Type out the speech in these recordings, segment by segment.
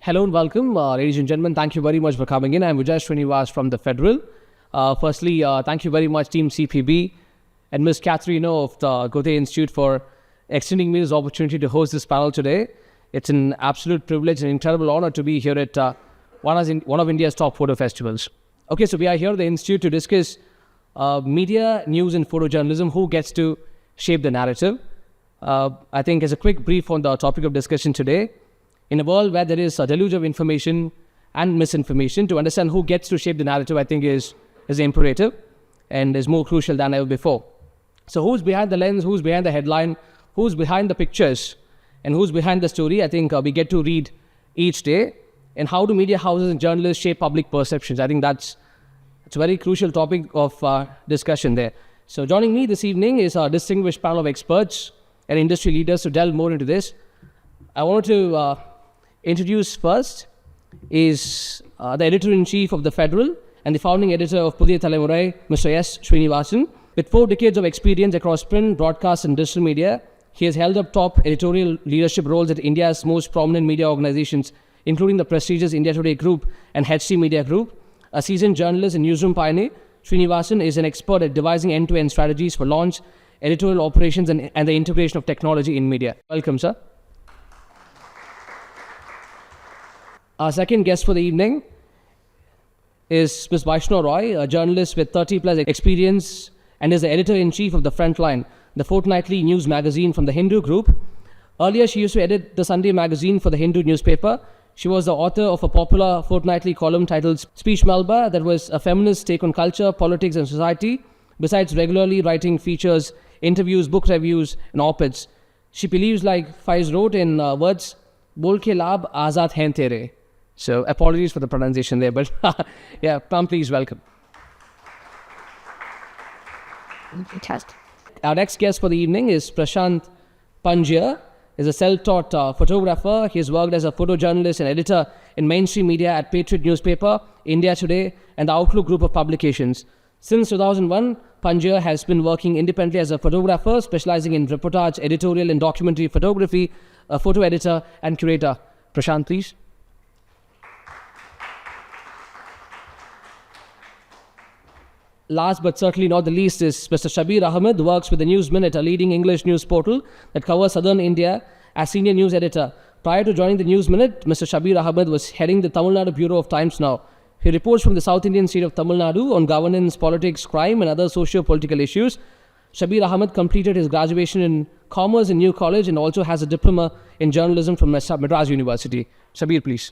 Hello and welcome, ladies and gentlemen. Thank you very much for coming in. I'm Vijay Srinivas from the Federal. Firstly, thank you very much, Team CPB and Ms. Catherine of the Goethe Institute for extending me this opportunity to host this panel today. It's an absolute privilege and incredible honor to be here at one of India's top photo festivals. Okay, so we are here at the Institute to discuss media, news and photojournalism, who gets to shape the narrative. I think as a quick brief on the topic of discussion today, in a world where there is a deluge of information and misinformation, to understand who gets to shape the narrative, I think is imperative and is more crucial than ever before. So who's behind the lens, who's behind the headline, who's behind the pictures, and who's behind the story, I think we get to read each day. And how do media houses and journalists shape public perceptions? I think it's a very crucial topic of discussion there. So joining me this evening is our distinguished panel of experts and industry leaders to delve more into this. I wanted to introduce first is the editor-in-chief of the Federal and the founding editor of Pudhiya Thalaimurai, Mr. S. Srinivasan. With 4 decades of experience across print, broadcast and digital media, he has held up top editorial leadership roles at India's most prominent media organizations, including the prestigious India Today Group and HC Media Group. A seasoned journalist and newsroom pioneer, Srinivasan is an expert at devising end-to-end strategies for launch, editorial operations and the integration of technology in media. Welcome, sir. Our second guest for the evening is Ms. Vaishna Roy, a journalist with 30 plus experience and is the editor-in-chief of the Frontline, the fortnightly news magazine from the Hindu group. Earlier, she used to edit the Sunday magazine for the Hindu newspaper. She was the author of a popular fortnightly column titled Speech Melba that was a feminist take on culture, politics and society, besides regularly writing features, interviews, book reviews and op-eds. She believes, like Faiz wrote in words, Bol ke lab azad hain tere. So apologies for the pronunciation there, but yeah, Pam, please welcome. Fantastic. Our next guest for the evening is Prashant Panjiar. Is a self-taught photographer. He has worked as a photojournalist and editor in mainstream media at Patriot Newspaper, India Today, and the Outlook Group of publications. Since 2001, Panjiar has been working independently as a photographer, specializing in reportage, editorial, and documentary photography, a photo editor and curator. Prashant, please. Last but certainly not the least is Mr. Shabbir Ahmed, who works with the News Minute, a leading English news portal that covers southern India, as senior news editor. Prior to joining the News Minute, Mr. Shabbir Ahmed was heading the Tamil Nadu Bureau of Times Now. He reports from the South Indian state of Tamil Nadu on governance, politics, crime and other socio-political issues. Shabbir Ahmed completed his graduation in Commerce in New College and also has a diploma in journalism from Madras University. Shabbir, please.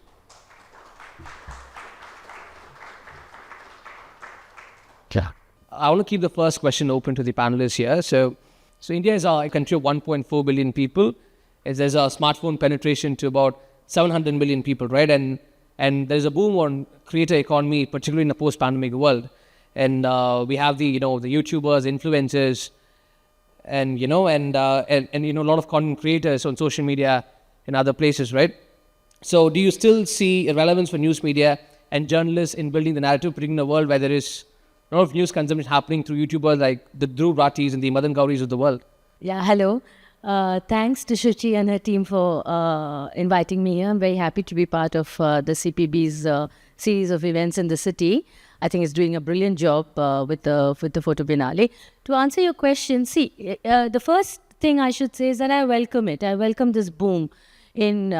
Yeah. I want to keep the first question open to the panelists here. So India is a country of 1.4 billion people. There's a smartphone penetration to about 700 million people, right? And there's a boom on creator economy, particularly in a post-pandemic world. And we have the YouTubers, influencers, and a lot of content creators on social media and other places, right? So do you still see a relevance for news media and journalists in building the narrative, particularly in a world where there is a lot of news consumption happening through YouTubers like the Dhruv Rathis and the Madan Gauris of the world? Yeah, hello. Thanks to Shuchi and her team for inviting me here. I'm very happy to be part of the CPB's series of events in the city. I think it's doing a brilliant job with the Photo Biennale. To answer your question, see, the first thing I should say is that I welcome it. I welcome this boom in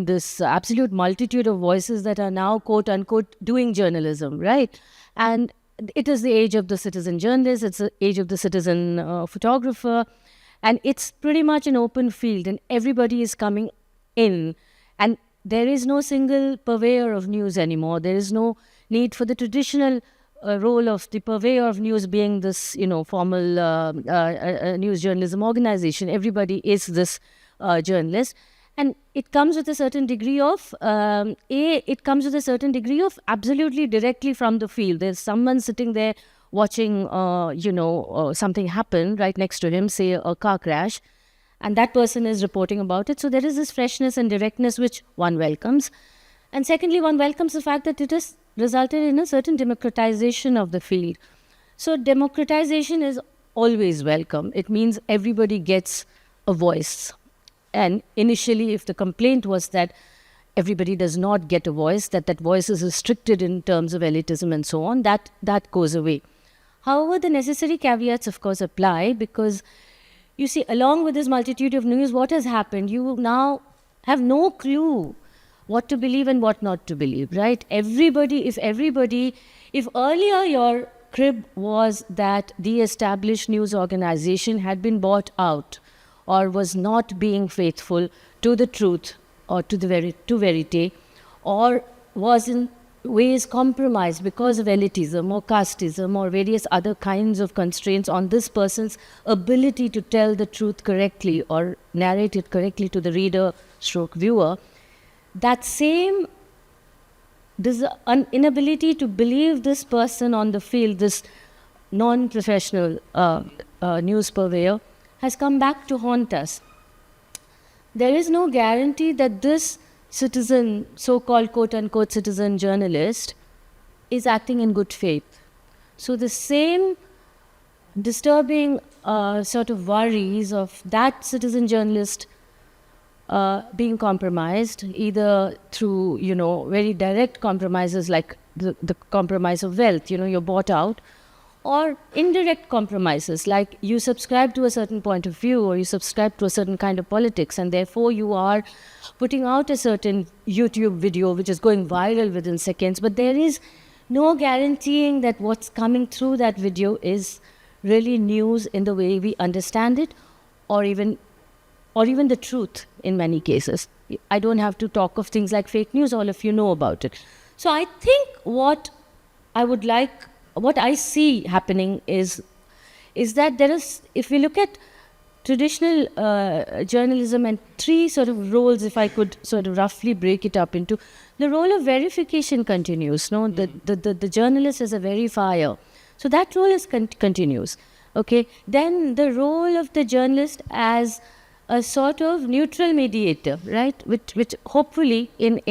this absolute multitude of voices that are now, quote unquote, doing journalism, right? And it is the age of the citizen journalist, it's the age of the citizen photographer, and it's pretty much an open field and everybody is coming in, and there is no single purveyor of news anymore. There is no need for the traditional role of the purveyor of news being this, formal news journalism organization. Everybody is this journalist. And it comes with a certain degree of, absolutely directly from the field. There's someone sitting there watching, something happen right next to him, say a car crash, and that person is reporting about it. So there is this freshness and directness which one welcomes. And secondly, one welcomes the fact that it has resulted in a certain democratization of the field. So democratization is always welcome. It means everybody gets a voice. And initially, if the complaint was that everybody does not get a voice, that voice is restricted in terms of elitism and so on, that goes away. However, the necessary caveats, of course, apply, because you see, along with this multitude of news, what has happened? You now have no clue what to believe and what not to believe, right? If earlier your crib was that the established news organization had been bought out or was not being faithful to the truth or to verite, or was in ways compromised because of elitism or casteism or various other kinds of constraints on this person's ability to tell the truth correctly or narrate it correctly to the reader stroke viewer, that same inability to believe this person on the field, this non-professional news purveyor, has come back to haunt us. There is no guarantee that this citizen, so-called quote-unquote citizen journalist, is acting in good faith. So the same disturbing sort of worries of that citizen journalist being compromised, either through, very direct compromises like the compromise of wealth, you're bought out, or indirect compromises like you subscribe to a certain point of view or you subscribe to a certain kind of politics, and therefore you are putting out a certain YouTube video which is going viral within seconds, but there is no guaranteeing that what's coming through that video is really news in the way we understand it, or even the truth in many cases. I don't have to talk of things like fake news, all of you know about it. So I think what I see happening is that there is, if we look at traditional journalism and three sort of roles, if I could sort of roughly break it up into, the role of verification continues. No, the journalist is a verifier, so that role is continues. Okay, then the role of the journalist as a sort of neutral mediator, right? Which hopefully in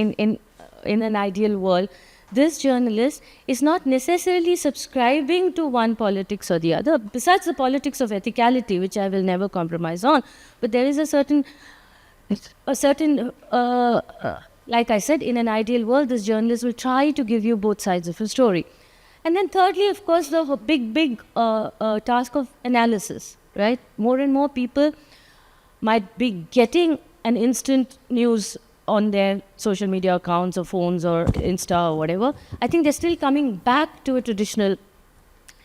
an ideal world, this journalist is not necessarily subscribing to one politics or the other, besides the politics of ethicality, which I will never compromise on. But there is a certain, like I said, in an ideal world, this journalist will try to give you both sides of a story. And then thirdly, of course, the big task of analysis, right? More and more people might be getting an instant news on their social media accounts or phones or Insta or whatever. I think they're still coming back to a traditional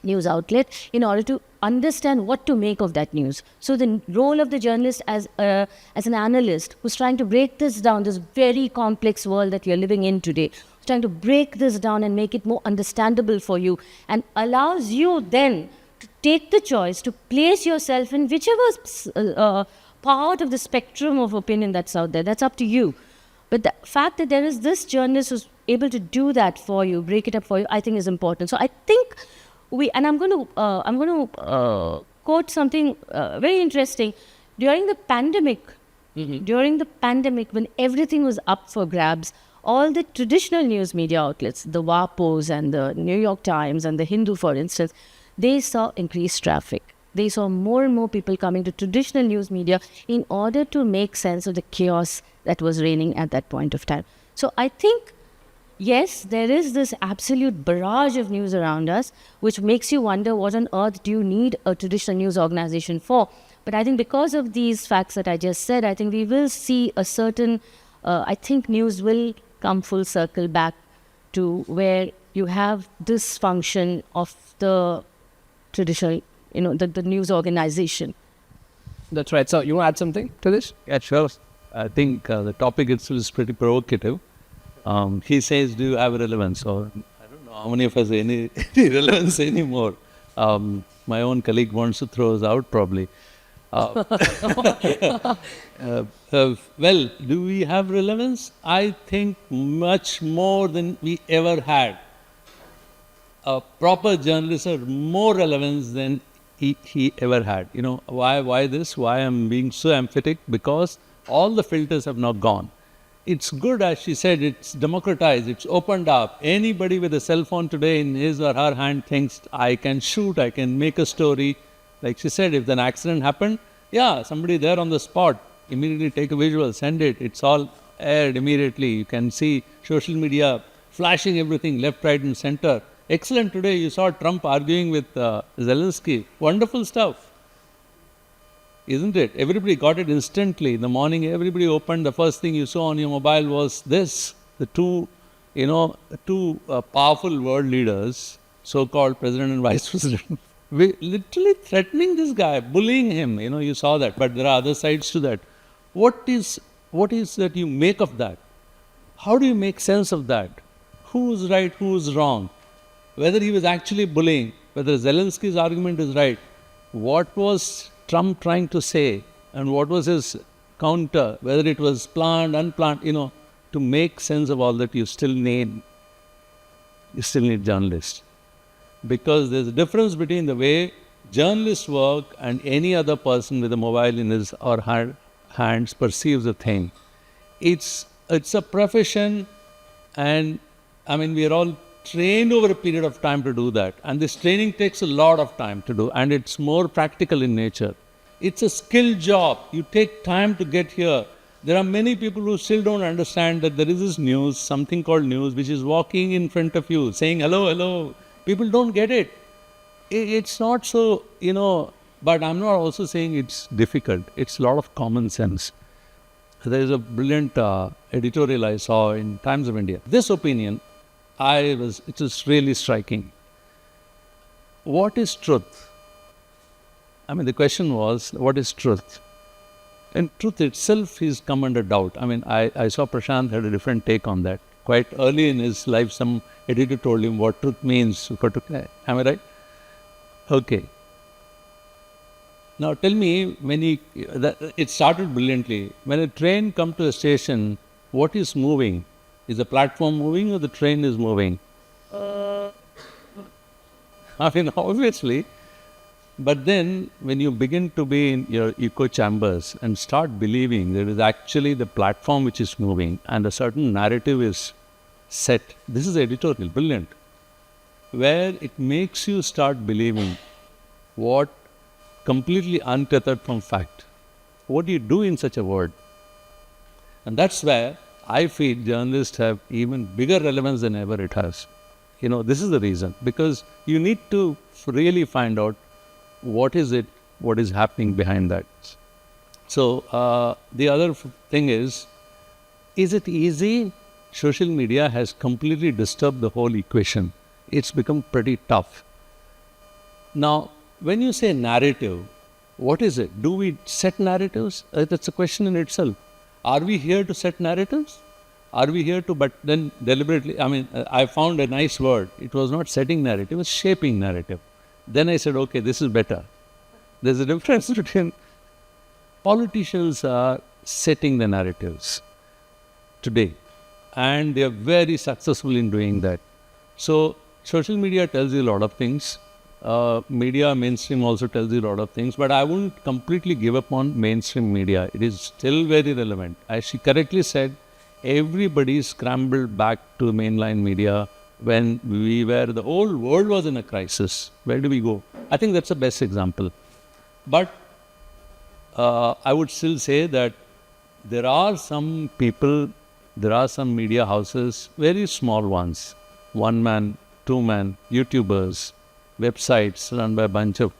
news outlet in order to understand what to make of that news. So the role of the journalist as an analyst who's trying to break this down, this very complex world that we are living in today, who's trying to break this down and make it more understandable for you, and allows you then to take the choice to place yourself in whichever part of the spectrum of opinion that's out there. That's up to you. But the fact that there is this journalist who's able to do that for you, break it up for you, I think is important. So I think I'm going to quote something very interesting. During the pandemic, when everything was up for grabs, all the traditional news media outlets, the WAPOs and the New York Times and the Hindu, for instance, they saw increased traffic. They saw more and more people coming to traditional news media in order to make sense of the chaos that was reigning at that point of time. So I think, yes, there is this absolute barrage of news around us, which makes you wonder what on earth do you need a traditional news organization for. But I think because of these facts that I just said, I think we will see a certain, I think news will come full circle back to where you have this function of the traditional, the news organization. That's right. So you want to add something to this? Yeah, sure. I think the topic itself is pretty provocative. He says, do you have relevance? Or I don't know how many of us have any relevance anymore. My own colleague wants to throw us out probably. Well, do we have relevance? I think much more than we ever had. A proper journalist has more relevance than he ever had. Why this? Why I'm being so emphatic? Because all the filters have now gone. It's good, as she said, it's democratized, it's opened up. Anybody with a cell phone today in his or her hand thinks, I can shoot, I can make a story. Like she said, if an accident happened, somebody there on the spot, immediately take a visual, send it. It's all aired immediately. You can see social media flashing everything left, right, and center. Excellent. Today you saw Trump arguing with Zelensky. Wonderful stuff. Isn't it? Everybody got it instantly. In the morning, everybody opened. The first thing you saw on your mobile was this. The two powerful world leaders, so-called president and vice president, literally threatening this guy, bullying him. You saw that. But there are other sides to that. What is that you make of that? How do you make sense of that? Who's right, who's wrong? Whether he was actually bullying, whether Zelensky's argument is right, what was Trump trying to say, and what was his counter, whether it was planned, unplanned, to make sense of all that, you still need journalists. Because there's a difference between the way journalists work and any other person with a mobile in his or her hands perceives a thing. It's a profession, and we are all trained over a period of time to do that. And this training takes a lot of time to do, and it's more practical in nature. It's a skilled job. You take time to get here. There are many people who still don't understand that there is this news, something called news, which is walking in front of you, saying, hello, hello. People don't get it. It's not so, but I'm not also saying it's difficult. It's a lot of common sense. There is a brilliant editorial I saw in Times of India. This opinion, it was really striking. What is truth? The question was, what is truth? And truth itself is come under doubt. I saw Prashant had a different take on that. Quite early in his life, some editor told him what truth means. Am I right? Okay. Now tell me, it started brilliantly. When a train comes to a station, what is moving? Is the platform moving or the train is moving? Obviously. But then, when you begin to be in your echo chambers and start believing there is actually the platform which is moving and a certain narrative is set, this is editorial, brilliant, where it makes you start believing what completely untethered from fact. What do you do in such a world? And that's where I feel journalists have even bigger relevance than ever it has. This is the reason. Because you need to really find out what is happening behind that. So, the other thing is it easy? Social media has completely disturbed the whole equation. It's become pretty tough. Now, when you say narrative, what is it? Do we set narratives? That's a question in itself. Are we here to set narratives? Are we here to, but then deliberately, I found a nice word. It was not setting narrative, it was shaping narrative. Then I said, okay, this is better. There's a difference between politicians are setting the narratives today, and they are very successful in doing that. So, social media tells you a lot of things. Media, mainstream also tells you a lot of things, but I wouldn't completely give up on mainstream media. It is still very relevant. As she correctly said, everybody scrambled back to mainline media when the whole world was in a crisis. Where do we go? I think that's the best example. But I would still say that there are some people, there are some media houses, very small ones, 1-man, 2-man, YouTubers, websites run by a bunch of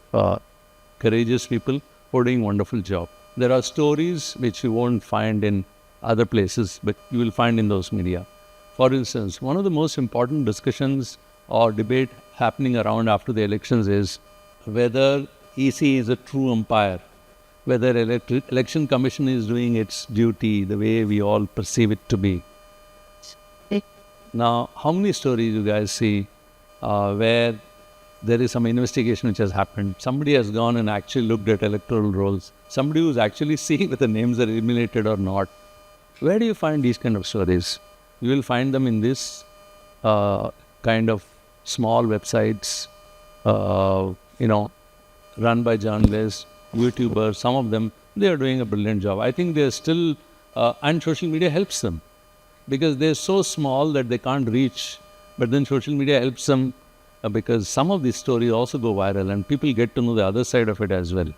courageous people who are doing a wonderful job. There are stories which you won't find in other places, but you will find in those media. For instance, one of the most important discussions or debate happening around after the elections is whether EC is a true umpire, whether election commission is doing its duty the way we all perceive it to be. Now, how many stories you guys see where there is some investigation which has happened? Somebody has gone and actually looked at electoral rolls. Somebody who's actually seeing whether names are eliminated or not. Where do you find these kind of stories? You will find them in this kind of small websites, run by journalists, YouTubers. Some of them, they are doing a brilliant job. I think they're still, and social media helps them because they're so small that they can't reach. But then social media helps them because some of these stories also go viral and people get to know the other side of it as well.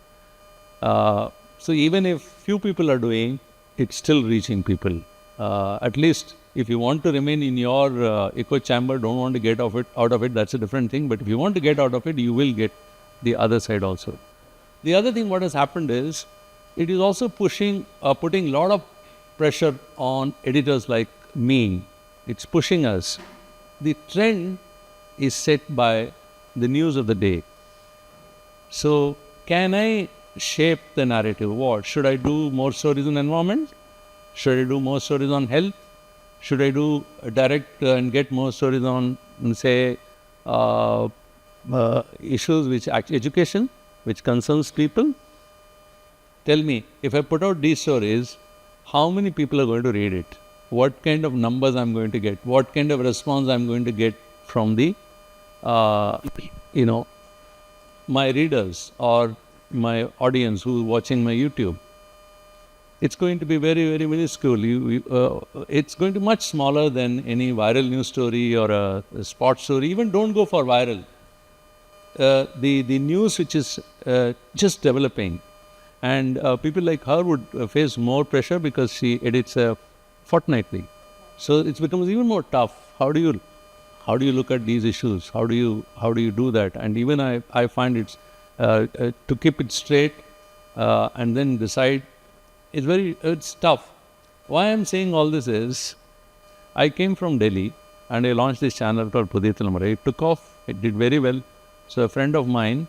So even if few people are doing, it's still reaching people. At least if you want to remain in your echo chamber, don't want to get out of it, that's a different thing. But if you want to get out of it, you will get the other side also. The other thing what has happened is, it is also putting a lot of pressure on editors like me. It's pushing us. The trend is set by the news of the day. So, can I shape the narrative? What? Should I do more stories on environment? Should I do more stories on health? Should I do direct and get more stories on, say, issues which education, which concerns people? Tell me, if I put out these stories, how many people are going to read it? What kind of numbers I'm going to get? What kind of response I'm going to get from the, my readers or my audience who is watching my YouTube? It's going to be very, very minuscule. It's going to be much smaller than any viral news story or a sports story. Even don't go for viral. The news which is just developing, and people like her would face more pressure because she edits fortnightly. So it becomes even more tough. How do you look at these issues? How do you do that? And even I find it's to keep it straight and then decide. It's tough. Why I'm saying all this is, I came from Delhi and I launched this channel called Pudhiya Thalmuzhai. It took off. It did very well. So a friend of mine,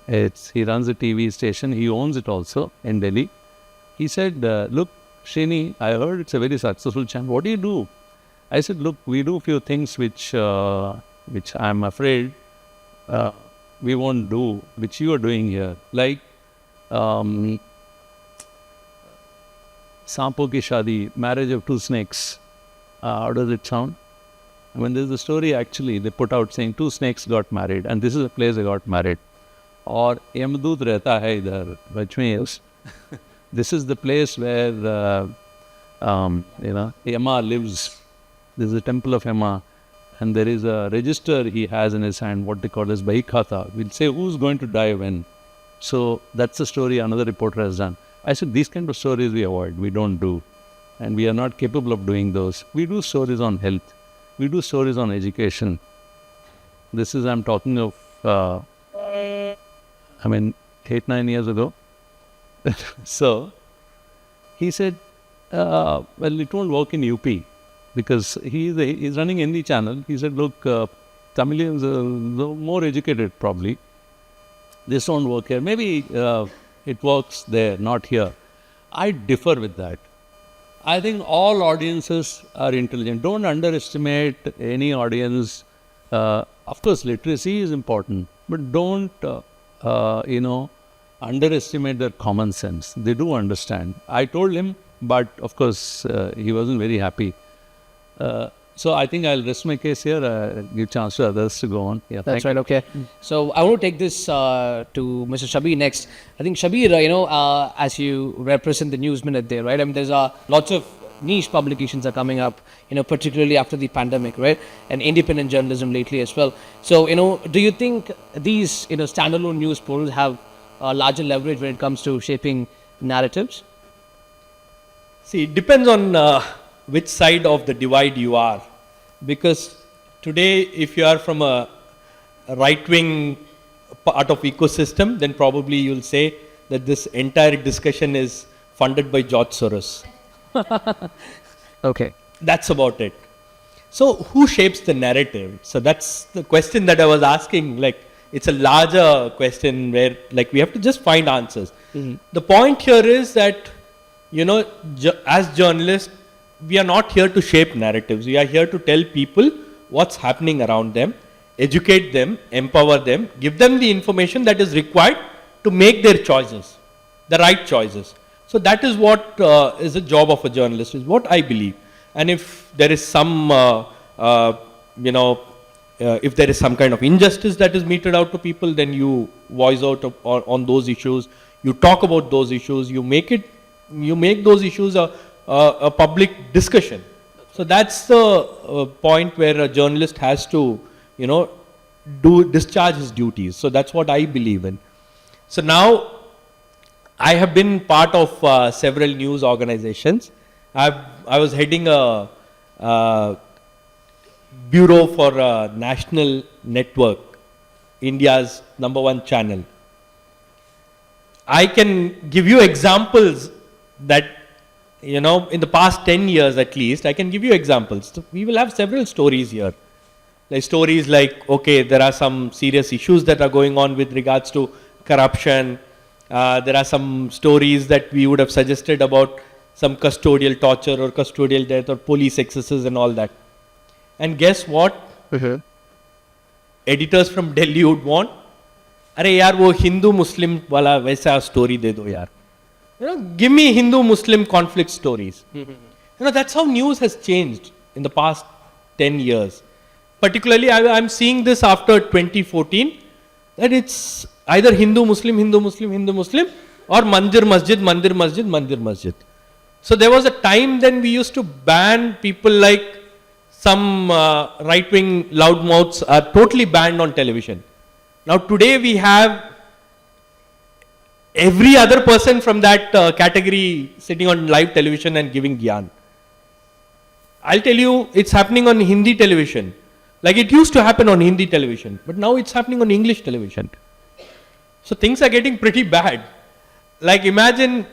he runs a TV station. He owns it also in Delhi. He said, look, Srini, I heard it's a very successful channel. What do you do? I said, look, we do a few things which I'm afraid we won't do, which you are doing here. Like, Sampo ki Shadi, marriage of two snakes. How does it sound? I mean, there's a story actually they put out saying two snakes got married, and this is a place they got married. Or Yamdut rehta hai idhar, which means this is the place where Yama lives. There's a temple of Yama, and there is a register he has in his hand, what they call as Bahikhata. We'll say who's going to die when. So that's the story another reporter has done. I said, these kind of stories we avoid, we don't do. And we are not capable of doing those. We do stories on health. We do stories on education. This is, I'm talking of, 8-9 years ago. So, he said, well, it won't work in UP because he's running any channel. He said, look, Tamilians are more educated probably. This won't work here. Maybe it works there, not here. I differ with that. I think all audiences are intelligent. Don't underestimate any audience. Of course, literacy is important, but don't, underestimate their common sense. They do understand. I told him, but of course, he wasn't very happy. So I think I'll rest my case here, give chance to others to go on. Yeah, that's right, okay. So I want to take this to Mr. Shabbir next. I think Shabbir, as you represent the News Minute there, right? I mean, there's lots of niche publications are coming up, particularly after the pandemic, right? And independent journalism lately as well. So, do you think these, standalone news portals have a larger leverage when it comes to shaping narratives? See, it depends on which side of the divide you are. Because today, if you are from a right-wing part of ecosystem, then probably you'll say that this entire discussion is funded by George Soros. Okay. That's about it. So who shapes the narrative? So that's the question that I was asking. Like, it's a larger question where we have to just find answers. Mm-hmm. The point here is that, as journalists, we are not here to shape narratives. We are here to tell people what's happening around them, educate them, empower them, give them the information that is required to make their choices, the right choices. So that is what is the job of a journalist, is what I believe. And if there is some, if there is some kind of injustice that is meted out to people, then you voice out on those issues. You talk about those issues. You make those issues a public discussion. So that's the point where a journalist has to, discharge his duties. So that's what I believe in. So now I have been part of several news organizations, I was heading a bureau for a national network, India's #1 channel. I can give you examples that, in the past 10 years at least, I can give you examples. So we will have several stories here. Like stories like, okay, there are some serious issues that are going on with regards to corruption. There are some stories that we would have suggested about some custodial torture or custodial death or police excesses and all that. And guess what? Editors from Delhi would want, अरे यार वो हिंदू मुस्लिम वाला वैसा story दे दो यार. Give me Hindu-Muslim conflict stories. That's how news has changed in the past 10 years. Particularly, I'm seeing this after 2014, that it's either Hindu-Muslim, Hindu-Muslim, Hindu-Muslim, or Mandir Masjid, Mandir Masjid, Mandir Masjid. So there was a time then we used to ban people like some right-wing loudmouths are totally banned on television. Now today we have every other person from that category sitting on live television and giving gyan. I'll tell you, it's happening on Hindi television. Like it used to happen on Hindi television, but now it's happening on English television. So things are getting pretty bad. Like imagine,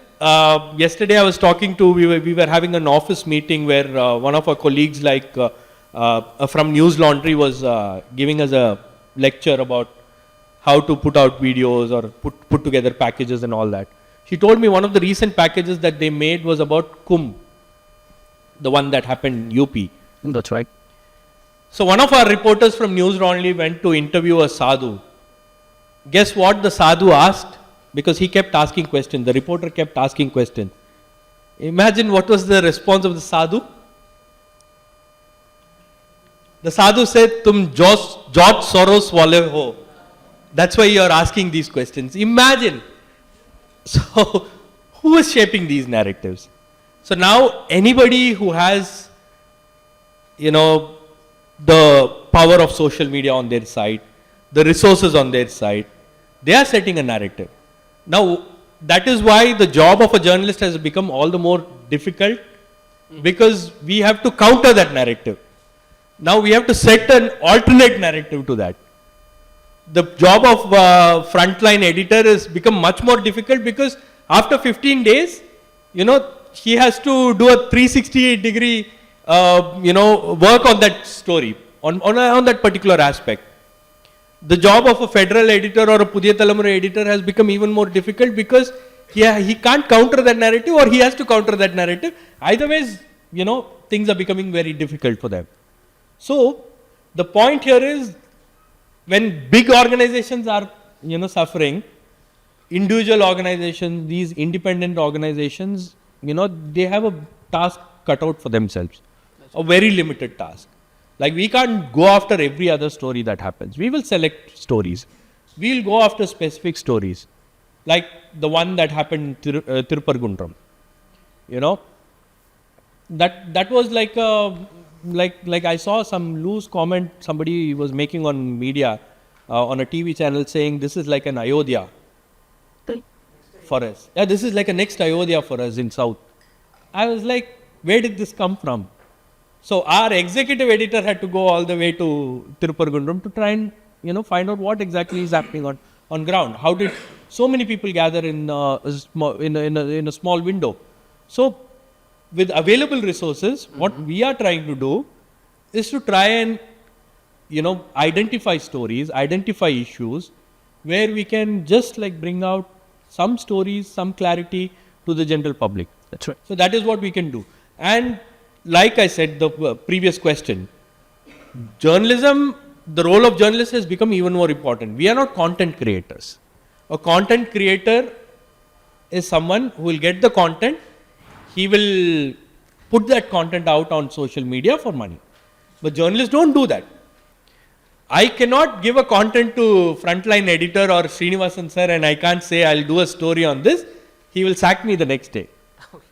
yesterday I was talking to, we were having an office meeting where one of our colleagues from News Laundry was giving us a lecture about how to put out videos or put together packages and all that. She told me one of the recent packages that they made was about Kumbh, the one that happened in UP. That's right. So one of our reporters from News Laundry went to interview a sadhu. Guess what the sadhu asked? Because he kept asking questions. The reporter kept asking questions. Imagine what was the response of the sadhu. The sadhu said, "Tum George Soros wale ho. That's why you are asking these questions." Imagine. So, who is shaping these narratives? So now anybody who has, the power of social media on their side, the resources on their side, they are setting a narrative. Now, that is why the job of a journalist has become all the more difficult, because we have to counter that narrative. Now we have to set an alternate narrative to that. The job of frontline editor has become much more difficult, because after 15 days, he has to do a 360-degree work on that story, on that particular aspect. The job of a federal editor or a Pudhiya Talamura editor has become even more difficult, because he can't counter that narrative, or he has to counter that narrative. Either ways, things are becoming very difficult for them. So, the point here is, when big organizations are, suffering, individual organizations, these independent organizations, they have a task cut out for themselves. A very limited task. Like we can't go after every other story that happens. We will select stories. We will go after specific stories. Like the one that happened in Tirupurgundram. That was like I saw some loose comment somebody was making on media, on a TV channel, saying this is like an Ayodhya for us. Yeah, this is like a next Ayodhya for us in South. I was like, where did this come from? So our executive editor had to go all the way to Tirupurgundram to try and find out what exactly is happening on ground. How did so many people gather in a small window? So with available resources, what we are trying to do is to try and identify stories, identify issues where we can just bring out some stories, some clarity to the general public. That's right. So that is what we can do. And like I said, the previous question, journalism, the role of journalists has become even more important. We are not content creators. A content creator is someone who will get the content, he will put that content out on social media for money. But journalists don't do that. I cannot give a content to Frontline editor or Srinivasan sir and I can't say I'll do a story on this. He will sack me the next day.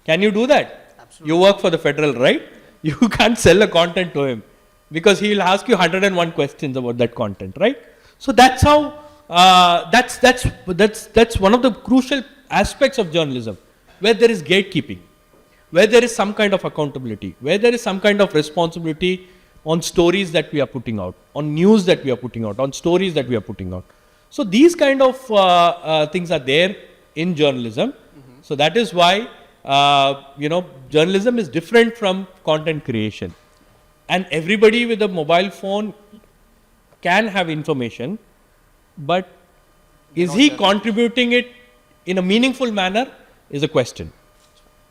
Can you do that? Absolutely. You work for the federal, right? You can't sell a content to him because he will ask you 101 questions about that content, right? So that's how, that's one of the crucial aspects of journalism, where there is gatekeeping. where there is some kind of accountability, where there is some kind of responsibility on stories that we are putting out, on news that we are putting out, on stories that we are putting out. So these kind of things are there in journalism. So that is why, journalism is different from content creation. And everybody with a mobile phone can have information, but is he contributing it in a meaningful manner is a question.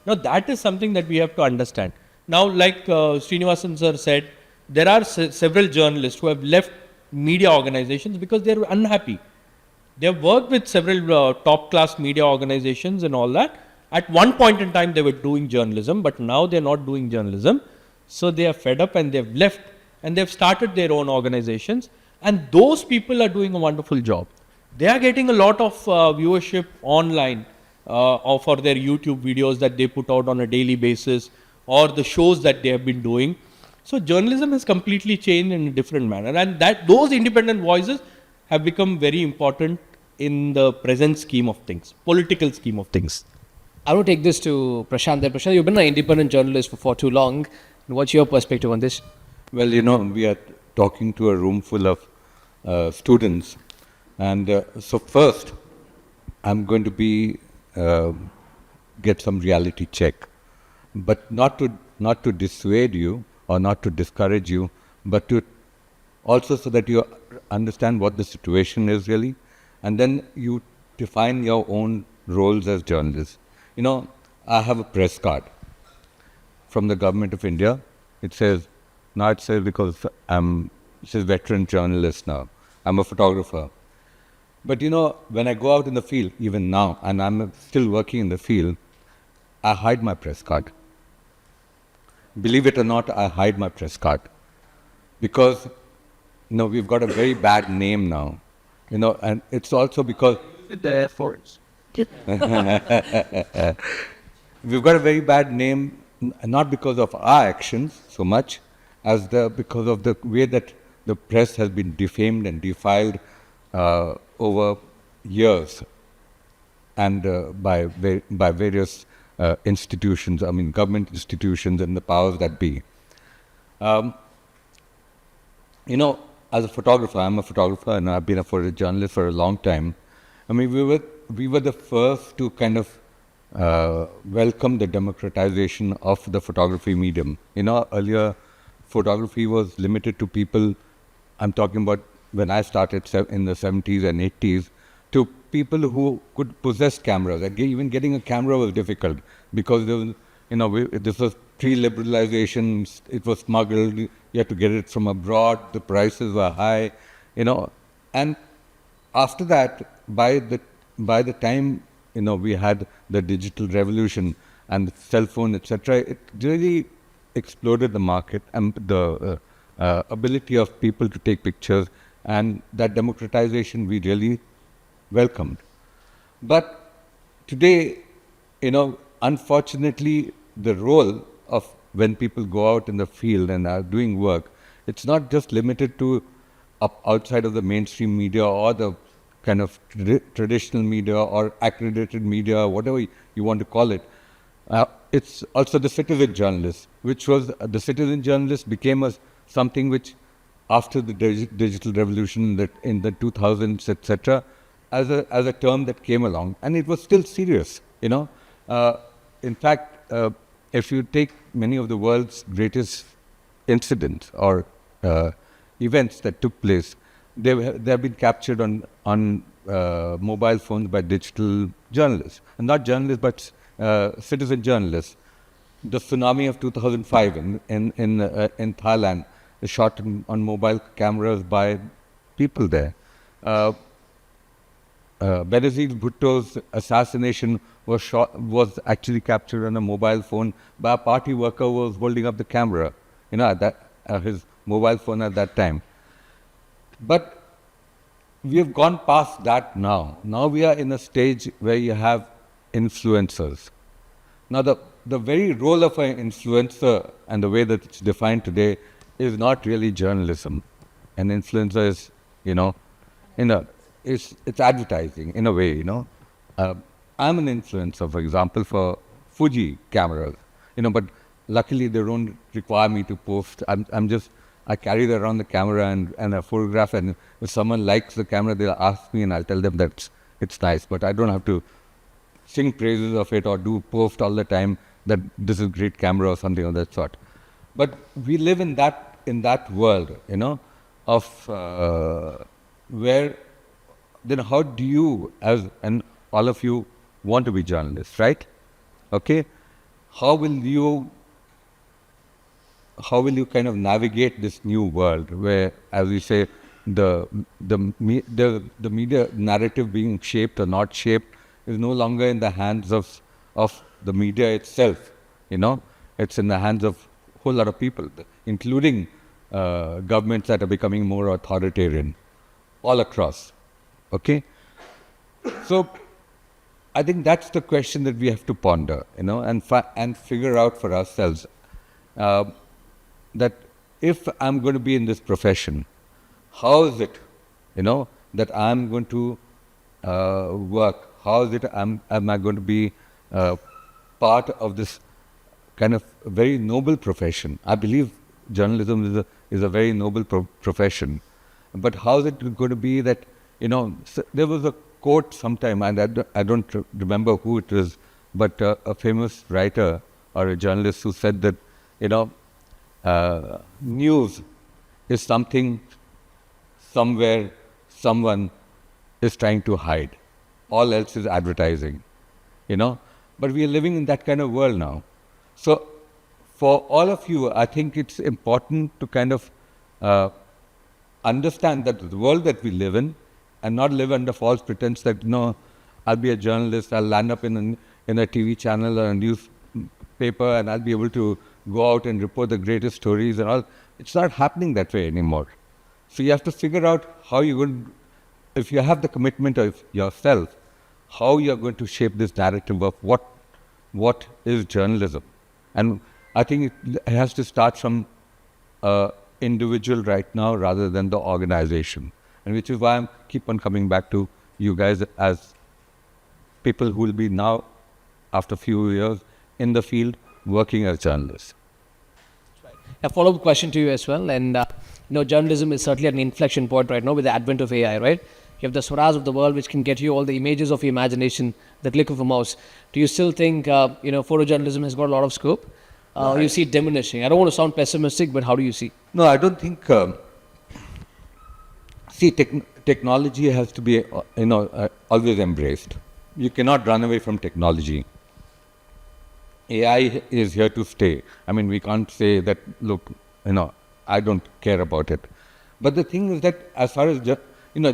Now that is something that we have to understand. Now, like Srinivasan sir said, there are several journalists who have left media organizations because they are unhappy. They have worked with several top class media organizations and all that. At one point in time they were doing journalism, but now they are not doing journalism. So they are fed up and they have left and they have started their own organizations, and those people are doing a wonderful job. They are getting a lot of viewership online or for their YouTube videos that they put out on a daily basis, or the shows that they have been doing. So journalism has completely changed in a different manner, and that those independent voices have become very important in the present scheme of things, political scheme of things. I want to take this to Prashant. Then Prashant, you've been an independent journalist for too long. What's your perspective on this? Well, we are talking to a room full of students. And so first, I'm going to get some reality check. But not to dissuade you or not to discourage you, but to also so that you understand what the situation is really. And then you define your own roles as journalists. I have a press card from the government of India. It says because it says veteran journalist now. I'm a photographer. But when I go out in the field, even now, and I'm still working in the field, I hide my press card. Believe it or not, I hide my press card. Because, we've got a very bad name now. And it's also because... The Air Force. We've got a very bad name, not because of our actions so much, as because of the way that the press has been defamed and defiled over years, and by various institutions, government institutions and the powers that be. As a photographer, I'm a photographer and I've been a photojournalist for a long time. We were the first to kind of welcome the democratization of the photography medium. Earlier photography was limited to people, I'm talking about when I started in the 70s and 80s, to people who could possess cameras. Even getting a camera was difficult because there was, this was pre-liberalization, it was smuggled, you had to get it from abroad, the prices were high, and after that, by the time we had the digital revolution and the cell phone, etc., it really exploded the market and the ability of people to take pictures, and that democratization we really welcomed. But today, unfortunately, the role of when people go out in the field and are doing work, it's not just limited to outside of the mainstream media or the kind of traditional media or accredited media, whatever you want to call it. It's also the citizen journalist, which was the citizen journalist became something which, after the digital revolution in the 2000s, etc., as a term that came along, and it was still serious. In fact, if you take many of the world's greatest incidents or events that took place, they have been captured on mobile phones by digital journalists, and not journalists but citizen journalists. The tsunami of 2005 in Thailand is shot on mobile cameras by people there. Benazir Bhutto's assassination was actually captured on a mobile phone by a party worker who was holding up the camera, his mobile phone at that time. But we have gone past that now. Now we are in a stage where you have influencers. Now the very role of an influencer and the way that it's defined today is not really journalism. An influencer is, it's advertising in a way, I'm an influencer, for example, for Fuji cameras. But luckily they don't require me to post. I carry around the camera and a photograph, and if someone likes the camera, they'll ask me and I'll tell them that it's nice, but I don't have to sing praises of it or do post all the time that this is great camera or something of that sort. But we live in that world, of where then how do you, and all of you want to be journalists, right? Okay, how will you kind of navigate this new world where, as we say, the media narrative being shaped or not shaped is no longer in the hands of the media itself. It's in the hands of a whole lot of people, including governments that are becoming more authoritarian all across. Okay, so I think that's the question that we have to ponder, and figure out for ourselves that if I'm going to be in this profession, how is it, that I'm going to work? How is it am I going to be part of this kind of very noble profession? I believe journalism is a very noble profession. But how is it going to be that, there was a quote sometime, and I don't remember who it is, but a famous writer or a journalist who said that, news is something somewhere someone is trying to hide. All else is advertising, But we are living in that kind of world now. So for all of you, I think it's important to kind of understand that the world that we live in, and not live under false pretense that, I'll be a journalist, I'll land up in a TV channel or a newspaper, and I'll be able to go out and report the greatest stories and all. It's not happening that way anymore. So you have to figure out how you're going to, if you have the commitment of yourself, how you're going to shape this narrative of what is journalism. And I think it has to start from individual right now rather than the organization. And which is why I keep on coming back to you guys as people who will be now, after a few years, in the field working as journalists. A follow-up question to you as well. And, journalism is certainly at an inflection point right now with the advent of AI, right? You have the Swaras of the world, which can get you all the images of your imagination, the click of a mouse. Do you still think, photojournalism has got a lot of scope? You see it diminishing? I don't want to sound pessimistic, but how do you see? No, I don't think... technology has to be, always embraced. You cannot run away from technology. AI is here to stay. I mean, we can't say that, look, I don't care about it. But the thing is that as far as, in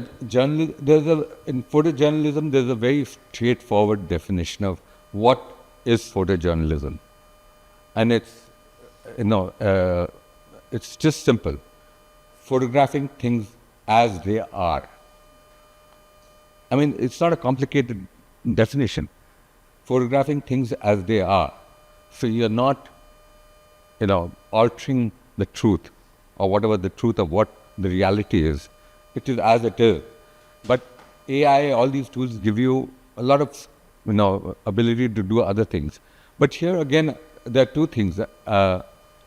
photojournalism, there's a very straightforward definition of what is photojournalism. And it's, it's just simple. Photographing things as they are. I mean, it's not a complicated definition. Photographing things as they are. So you're not, altering the truth or whatever the truth of what the reality is. It is as it is. But AI, all these tools give you a lot of, ability to do other things. But here again, there are two things. And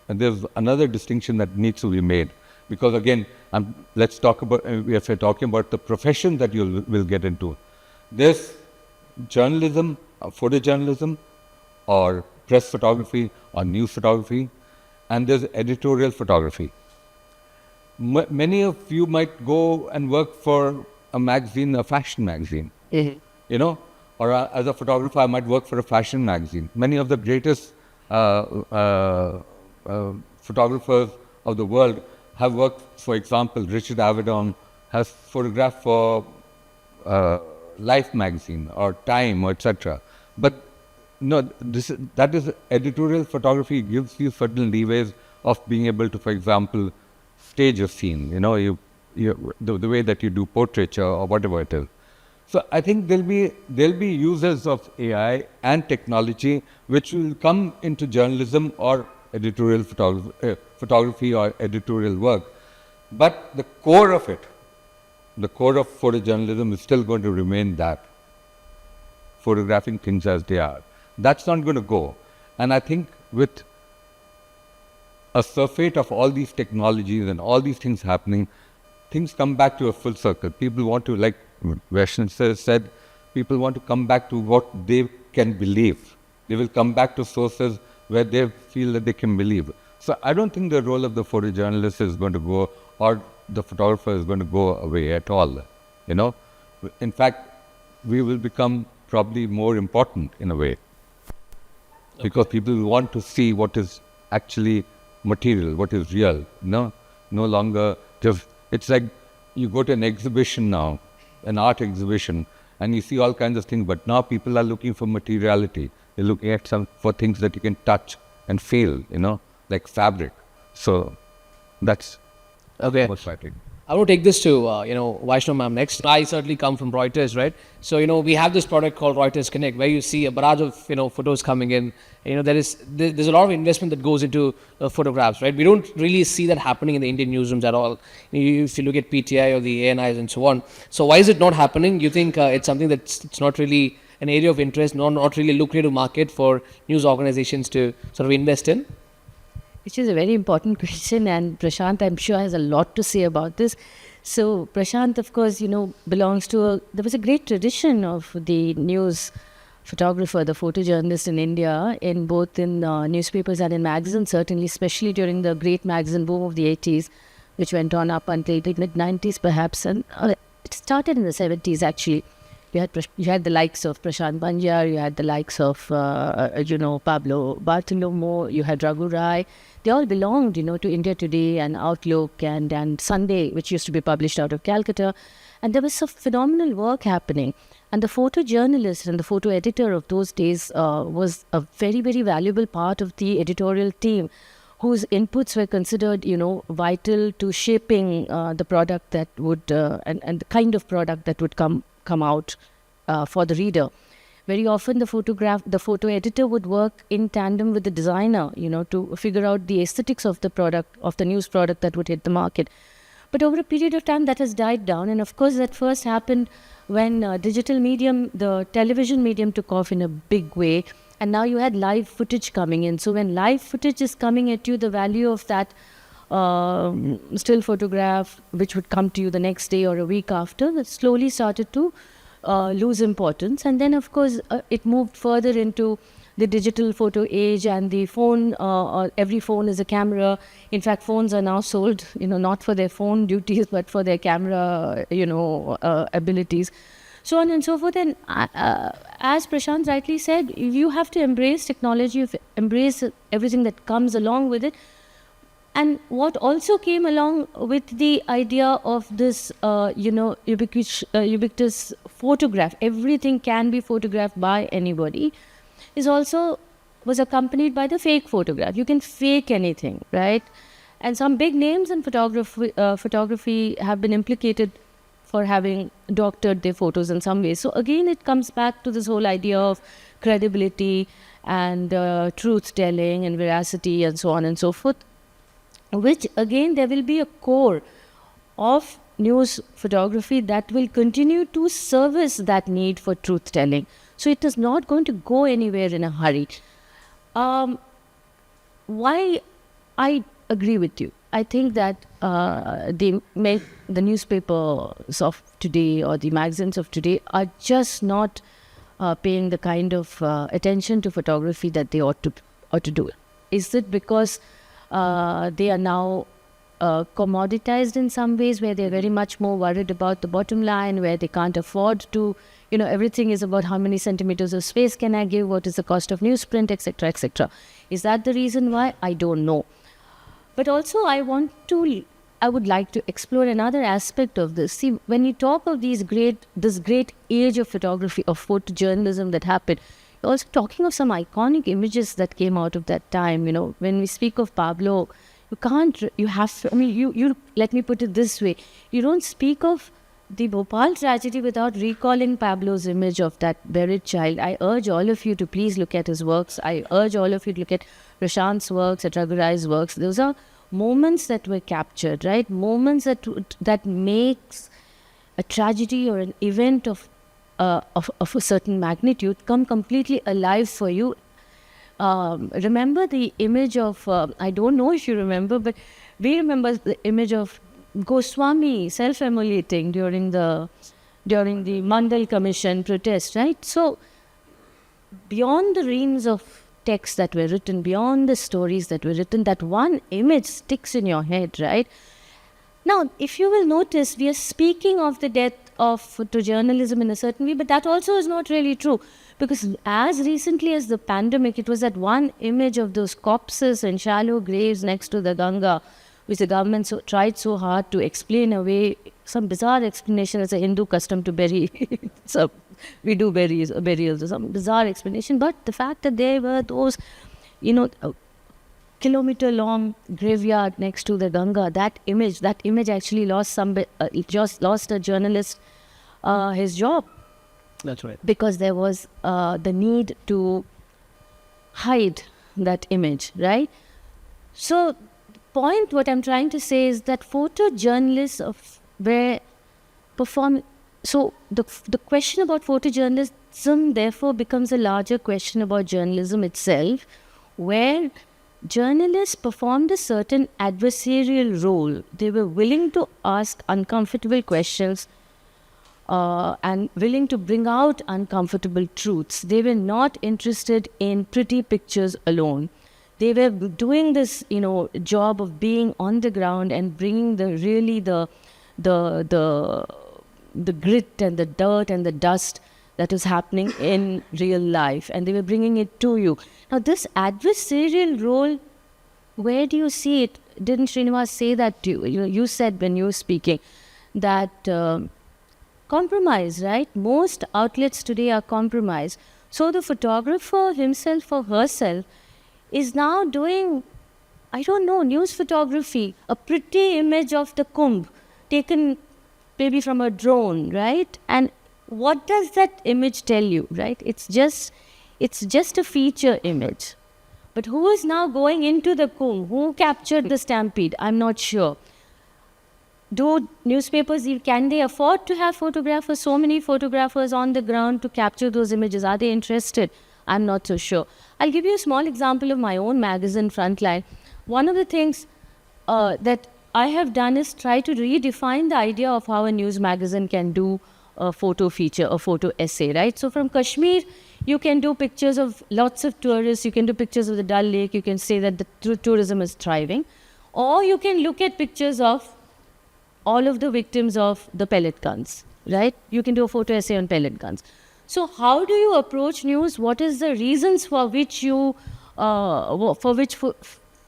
there's another distinction that needs to be made. Because again, let's talk about, if we're talking about the profession that you will get into. There's journalism, photojournalism, or press photography, or news photography, and there's editorial photography. Many of you might go and work for a magazine, a fashion magazine, or as a photographer, I might work for a fashion magazine. Many of the greatest photographers of the world have worked, for example, Richard Avedon has photographed for Life magazine or Time, or etc. But that is editorial photography gives you certain leeways of being able to, for example, stage a scene. The way that you do portraiture or whatever it is. So I think there'll be users of AI and technology which will come into journalism or editorial photography or editorial work. But the core of it, the core of photojournalism is still going to remain that. Photographing things as they are. That's not going to go. And I think with a surfeit of all these technologies and all these things happening, things come back to a full circle. People want to, like Vaishna said, people want to come back to what they can believe. They will come back to sources where they feel that they can believe. So I don't think the role of the photojournalist is going to go, or the photographer is going to go away at all. You know, in fact, we will become probably more important in a way, because people want to see what is actually material, what is real. No longer just, it's like you go to an exhibition now, an art exhibition, and you see all kinds of things, but now people are looking for materiality. They're looking at for things that you can touch and feel, you know, like fabric. So that's Okay. what's happening. I want to take this to, Vaishna ma'am next. I certainly come from Reuters, right? So, we have this product called Reuters Connect, where you see a barrage of, photos coming in. There's a lot of investment that goes into photographs, right? We don't really see that happening in the Indian newsrooms at all. If you look at PTI or the ANIs and so on. So why is it not happening? You think it's something it's not really an area of interest, not really lucrative market for news organizations to sort of invest in? Which is a very important question, and Prashant, I'm sure, has a lot to say about this. So Prashant, of course, belongs to there was a great tradition of the news photographer, the photojournalist in India, both in newspapers and in magazines, certainly, especially during the great magazine boom of the 80s, which went on up until the mid-90s perhaps, and it started in the 70s actually. You had the likes of Prashant Panjiar, you had the likes of, Pablo Bartolomeo, you had Raghu Rai. They all belonged, to India Today and Outlook and Sunday, which used to be published out of Calcutta. And there was some phenomenal work happening. And the photojournalist and the photo editor of those days was a very, very valuable part of the editorial team, whose inputs were considered, vital to shaping the product that would, and the kind of product that would come out for the reader. Very often the photo editor would work in tandem with the designer, to figure out the aesthetics of the product, of the news product that would hit the market. But over a period of time that has died down, and of course that first happened when digital medium, the television medium, took off in a big way, and now you had live footage coming in. So when live footage is coming at you, the value of that still photograph, which would come to you the next day or a week after, that slowly started to lose importance. And then of course it moved further into the digital photo age, and the phone, every phone is a camera. In fact, phones are now sold, not for their phone duties, but for their camera, abilities, so on and so forth. And as Prashant rightly said, you have to embrace technology, you have to embrace everything that comes along with it. And what also came along with the idea of this, ubiquitous photograph, everything can be photographed by anybody, was accompanied by the fake photograph. You can fake anything, right? And some big names in photography have been implicated for having doctored their photos in some ways. So again, it comes back to this whole idea of credibility and truth-telling and veracity and so on and so forth, which again there will be a core of news photography that will continue to service that need for truth telling. So it is not going to go anywhere in a hurry. Why I agree with you. I think that the newspapers of today or the magazines of today are just not paying the kind of attention to photography that they ought to do. Is it because they are now commoditized in some ways, where they're very much more worried about the bottom line, where they can't afford to, everything is about how many centimeters of space can I give, what is the cost of newsprint, etc., etc. Is that the reason why? I don't know. But also I would like to explore another aspect of this. See, when you talk of this great age of photography, of photojournalism that happened, you're also talking of some iconic images that came out of that time. When we speak of Pablo, you let me put it this way. You don't speak of the Bhopal tragedy without recalling Pablo's image of that buried child. I urge all of you to please look at his works. I urge all of you to look at Prashant's works, at Raghu Rai's works. Those are moments that were captured, right? Moments that makes a tragedy or an event of a certain magnitude come completely alive for you remember the image of, I don't know if you remember, but we remember the image of Goswami self-immolating during the Mandal Commission protest, right? So, beyond the reams of texts that were written, beyond the stories that were written, that one image sticks in your head, right? Now, if you will notice, we are speaking of the death of photojournalism in a certain way, but that also is not really true. Because as recently as the pandemic, it was that one image of those corpses and shallow graves next to the Ganga, which the government tried so hard to explain away, some bizarre explanation as a Hindu custom to bury. So we do burials or some bizarre explanation. But the fact that there were those, kilometer-long graveyard next to the Ganga, that image actually lost a journalist his job. That's right. Because there was the need to hide that image, right? So, what I'm trying to say is that photojournalists were performing. So, the question about photojournalism therefore becomes a larger question about journalism itself, where journalists performed a certain adversarial role. They were willing to ask uncomfortable questions and willing to bring out uncomfortable truths. They were not interested in pretty pictures alone. They were doing this, job of being on the ground and bringing the grit and the dirt and the dust that was happening in real life, and they were bringing it to you. Now, this adversarial role, where do you see it? Didn't Srinivas say that to you? You said when you were speaking that compromise, right? Most outlets today are compromised. So the photographer himself or herself is now doing, news photography, a pretty image of the Kumbh taken maybe from a drone, right? And what does that image tell you, right? It's just a feature image. But who is now going into the Kumbh? Who captured the stampede? I'm not sure. Do newspapers, can they afford to have photographers, so many photographers on the ground to capture those images? Are they interested? I'm not so sure. I'll give you a small example of my own magazine, Frontline. One of the things that I have done is try to redefine the idea of how a news magazine can do a photo feature, a photo essay, right? So from Kashmir, you can do pictures of lots of tourists, you can do pictures of the Dal Lake, you can say that the tourism is thriving. Or you can look at pictures of all of the victims of the pellet guns, right? You can do a photo essay on pellet guns. So how do you approach news? What is the reasons for which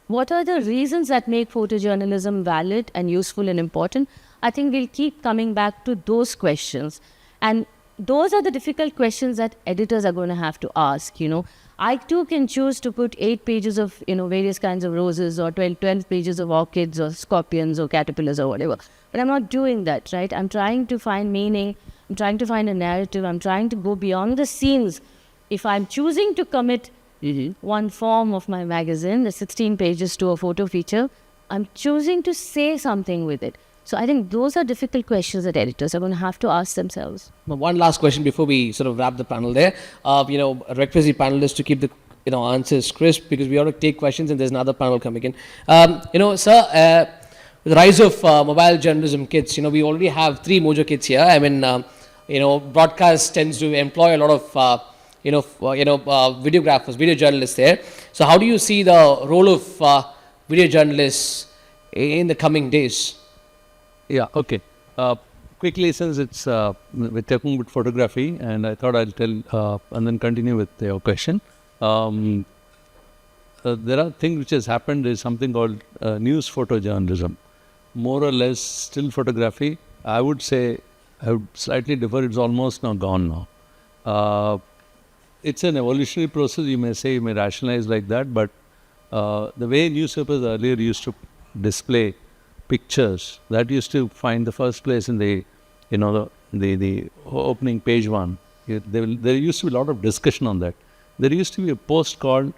what are the reasons that make photojournalism valid and useful and important? I think we'll keep coming back to those questions. And those are the difficult questions that editors are going to have to ask, I too can choose to put 8 pages of, various kinds of roses, or 12 pages of orchids or scorpions or caterpillars or whatever. But I'm not doing that, right? I'm trying to find meaning. I'm trying to find a narrative. I'm trying to go beyond the scenes. If I'm choosing to commit one form of my magazine, the 16 pages to a photo feature, I'm choosing to say something with it. So I think those are difficult questions that editors are going to have to ask themselves. One last question before we sort of wrap the panel there. A requisite panelists to keep the answers crisp, because we ought to take questions and there's another panel coming in. Sir, with the rise of mobile journalism kits, we already have 3 Mojo kits here. I mean, broadcast tends to employ a lot of videographers, video journalists there. So how do you see the role of video journalists in the coming days? Yeah, okay. Quickly, since it's we're talking about photography, and I thought I'll tell and then continue with your question. There are things which has happened. Is something called news photojournalism, more or less still photography. I would say I would slightly differ. It's almost now gone now. It's an evolutionary process. You may say, you may rationalize like that, but the way newspapers earlier used to display pictures, that used to find the first place in the the opening page one. There used to be a lot of discussion on that. There used to be a post called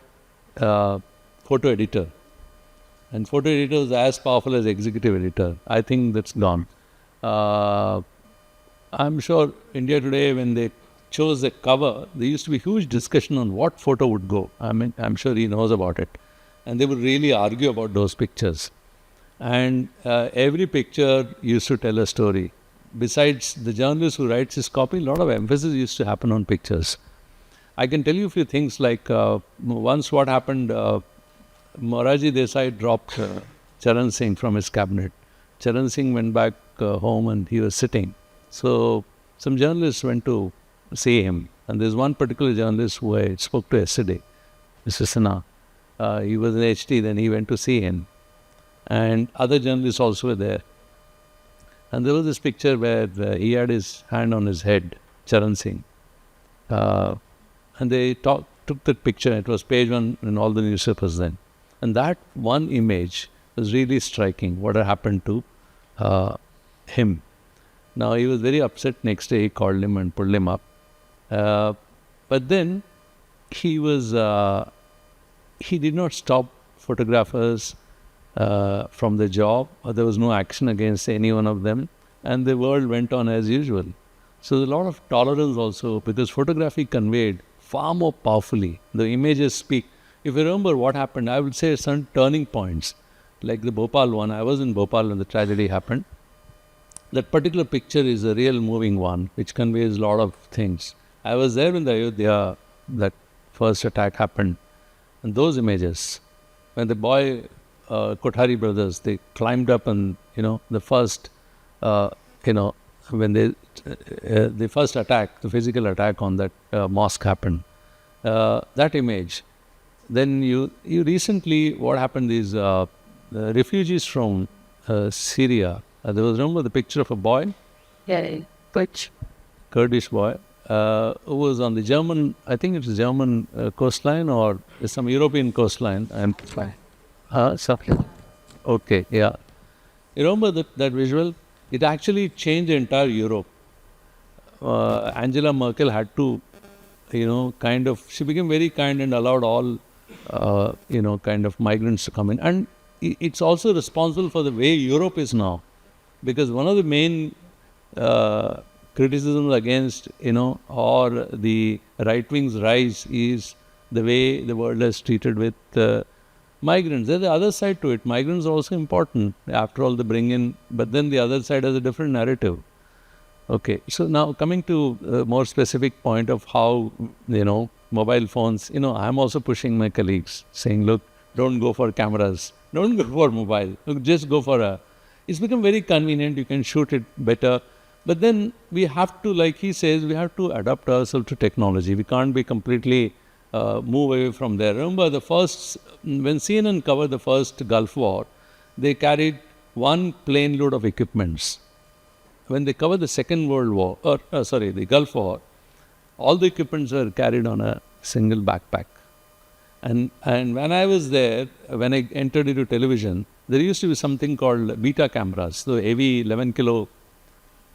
photo editor, and photo editor is as powerful as executive editor. I think that's gone. I'm sure India today, when they chose a cover, there used to be huge discussion on what photo would go. I mean, I'm sure he knows about it. And they would really argue about those pictures. And every picture used to tell a story. Besides the journalist who writes his copy, a lot of emphasis used to happen on pictures. I can tell you a few things like once what happened, Moraji Desai dropped Charan Singh from his cabinet. Charan Singh went back home and he was sitting. So some journalists went to see him. And there's one particular journalist who I spoke to yesterday, Mr. Sinha. He was in HT, then he went to see him. And other journalists also were there. And there was this picture where he had his hand on his head, Charan Singh. And they took that picture. It was page one in all the newspapers then. And that one image was really striking, what had happened to him. Now, he was very upset. Next day, he called him and pulled him up. But then, he did not stop photographers from the job, or there was no action against any one of them, and the world went on as usual. So there's a lot of tolerance also, because photography conveyed far more powerfully. The images speak. If you remember what happened, I would say some turning points, like the Bhopal one. I was in Bhopal when the tragedy happened. That particular picture is a real moving one, which conveys a lot of things. I was there when the Ayodhya, that first attack happened, and those images, when the boy Kothari brothers, they climbed up and, the first, when the first attack, the physical attack on that mosque happened. That image. Then you recently, what happened is refugees from Syria. There was, remember the picture of a boy? Yeah, which? Kurdish boy, who was on the German, I think it's German coastline or some European coastline. And okay, yeah. You remember that visual? It actually changed the entire Europe. Angela Merkel had to, she became very kind and allowed all, kind of migrants to come in. And it's also responsible for the way Europe is now. Because one of the main criticisms against, or the right wing's rise is the way the world has treated with migrants. There's the other side to it. Migrants are also important. After all, they bring in, but then the other side has a different narrative. Okay, so now coming to a more specific point of how, mobile phones, I'm also pushing my colleagues, saying, look, don't go for cameras, don't go for mobile, look, just go for it's become very convenient, you can shoot it better. But then we have to, like he says, we have to adapt ourselves to technology. We can't be completely move away from there. Remember when CNN covered the first Gulf War, they carried one plane load of equipments. When they covered the Second World War, the Gulf War, all the equipments were carried on a single backpack. And when I was there, when I entered into television, there used to be something called beta cameras, so heavy 11 kilo.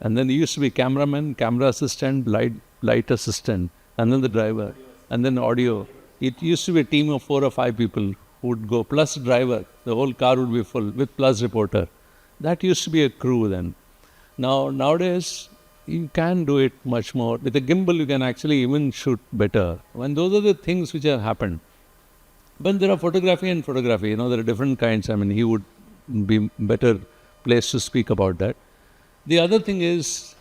And then there used to be cameraman, camera assistant, light assistant, and then the driver, and then audio. It used to be a team of 4 or 5 people who would go, plus driver. The whole car would be full, with plus reporter. That used to be a crew then. Nowadays, you can do it much more. With a gimbal, you can actually even shoot better. And those are the things which have happened. But there are photography and photography. There are different kinds. I mean, he would be better placed to speak about that. The other thing is,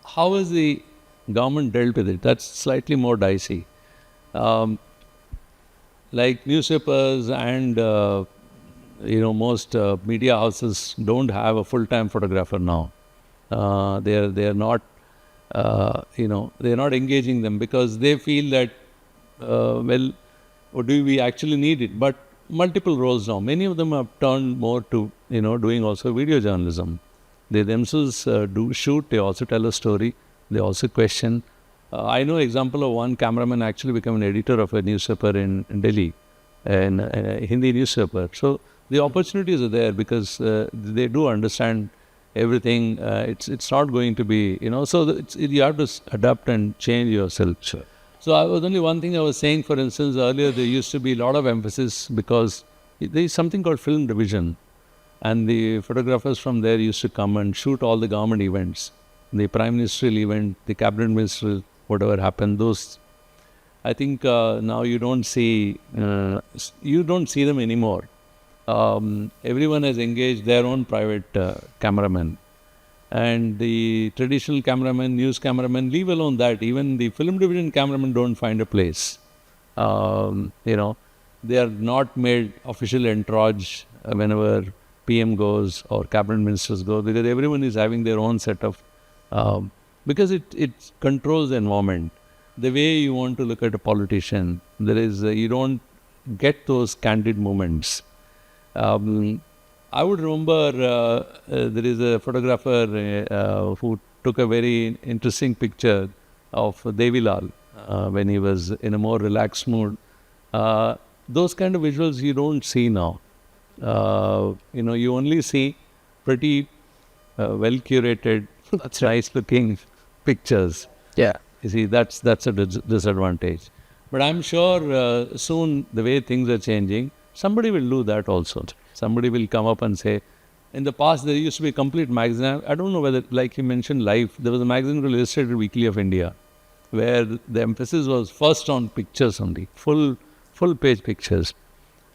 how has the government dealt with it? That's slightly more dicey. Like newspapers and, most media houses don't have a full-time photographer now. They're not, they're not engaging them because they feel that, or do we actually need it? But multiple roles now. Many of them have turned more to, doing also video journalism. They themselves do shoot, they also tell a story, they also question. I know example of one cameraman actually became an editor of a newspaper in Delhi, a Hindi newspaper. So the opportunities are there because they do understand everything. It's not going to be, so you have to adapt and change yourself. Sure. So I was only one thing I was saying, for instance, earlier there used to be a lot of emphasis because there is something called film division. And the photographers from there used to come and shoot all the government events. The prime ministerial event, the cabinet ministerial whatever happened. Those, I think now you don't see them anymore. Everyone has engaged their own private cameraman. And the traditional cameraman, news cameraman, leave alone that. Even the film division cameramen don't find a place. They are not made official entourage whenever PM goes or cabinet ministers go, because everyone is having their own set of, because it controls the environment. The way you want to look at a politician, you don't get those candid moments. I would remember there is a photographer who took a very interesting picture of Devilal when he was in a more relaxed mood. Those kind of visuals you don't see now. You only see pretty well curated, nice looking pictures. Yeah. You see, that's a disadvantage. But I'm sure soon, the way things are changing, somebody will do that also. Somebody will come up and say, in the past there used to be a complete magazine. I don't know whether, like you mentioned, Life, there was a magazine called Illustrated Weekly of India, where the emphasis was first on pictures only, full page pictures.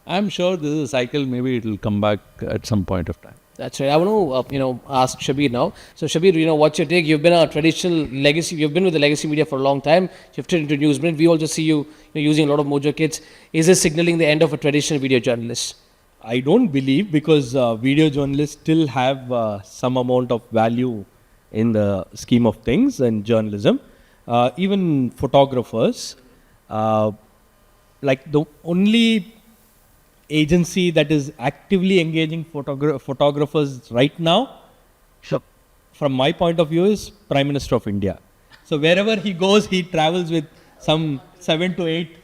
I'm sure this is a cycle, maybe it will come back at some point of time. That's right. I want to, ask Shabbir now. So Shabbir, what's your take? You've been a traditional legacy, you've been with the legacy media for a long time, shifted into newsprint. We also see you, using a lot of Mojo kits. Is this signaling the end of a traditional video journalist? I don't believe, because video journalists still have some amount of value in the scheme of things and journalism. Even photographers, like the only agency that is actively engaging photographers right now, from my point of view, is Prime Minister of India. So wherever he goes, he travels with some 7 to 8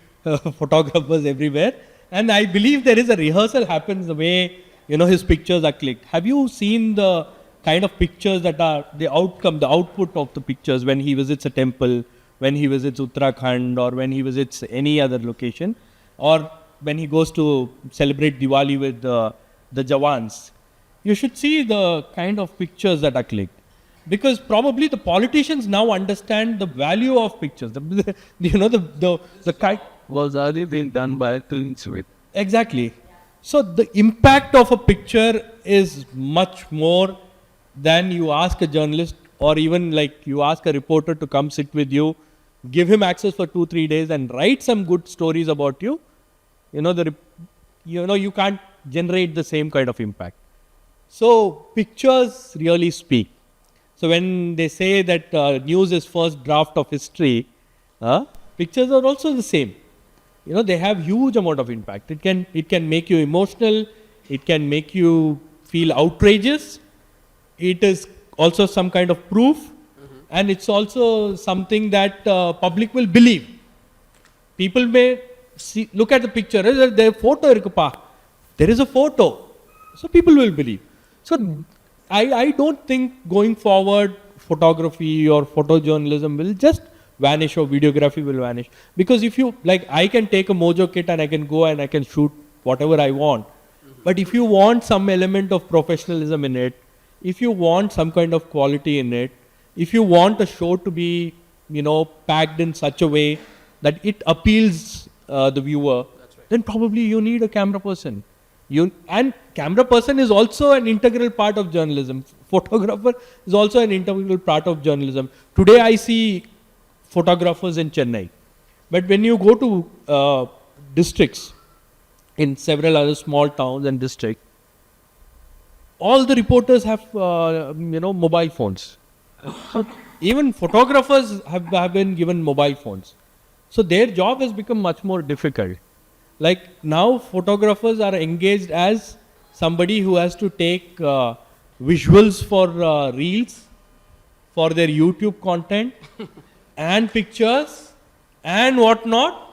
photographers everywhere. And I believe there is a rehearsal happens the way, his pictures are clicked. Have you seen the kind of pictures that are the output of the pictures when he visits a temple, when he visits Uttarakhand, or when he visits any other location, or when he goes to celebrate Diwali with the Jawans? You should see the kind of pictures that are clicked. Because probably the politicians now understand the value of pictures. The kind Was already being done by cleans with. Exactly. So the impact of a picture is much more than you ask a journalist, or even like you ask a reporter to come sit with you, give him access for 2-3 days and write some good stories about you. You can't generate the same kind of impact. So pictures really speak. So when they say that news is first draft of history, pictures are also the same. They have huge amount of impact. It can make you emotional. It can make you feel outrageous. It is also some kind of proof, and it's also something that public will believe. People may look at the picture. There is a photo, so people will believe. So I don't think going forward photography or photojournalism will just vanish, or videography will vanish. Because if you, I can take a Mojo kit and I can go and I can shoot whatever I want. But if you want some element of professionalism in it, if you want some kind of quality in it, if you want a show to be, packed in such a way that it appeals the viewer, then probably you need a camera person. And camera person is also an integral part of journalism. Photographer is also an integral part of journalism. Today I see photographers in Chennai. But when you go to districts, in several other small towns and districts, all the reporters have, mobile phones. So even photographers have been given mobile phones. So their job has become much more difficult. Like now photographers are engaged as somebody who has to take visuals for reels, for their YouTube content, and pictures and whatnot.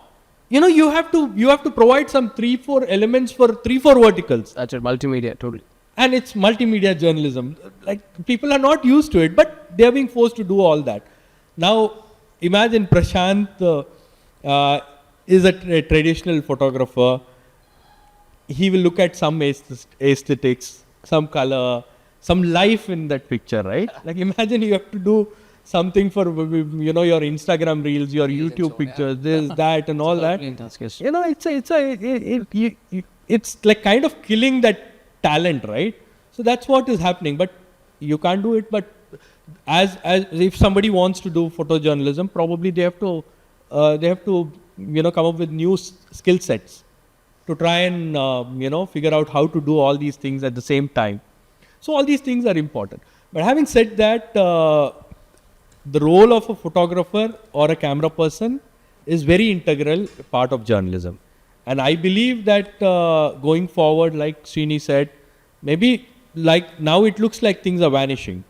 You have to provide some 3-4 elements for 3-4 verticals. That's it, multimedia, totally. And it's multimedia journalism. People are not used to it, but they are being forced to do all that. Now imagine Prashant is a traditional photographer. He will look at some aesthetics, some color, some life in that picture, right? Imagine you have to do something for your Instagram reels, your YouTube pictures, this, that, and all that. Yes. It's like kind of killing that talent, right? So that's what is happening. But you can't do it. But as if somebody wants to do photojournalism, probably they have to come up with new skill sets to try and figure out how to do all these things at the same time. So all these things are important. But having said that, the role of a photographer or a camera person is very integral part of journalism. And I believe that going forward, like Srini said, maybe like now it looks like things are vanishing,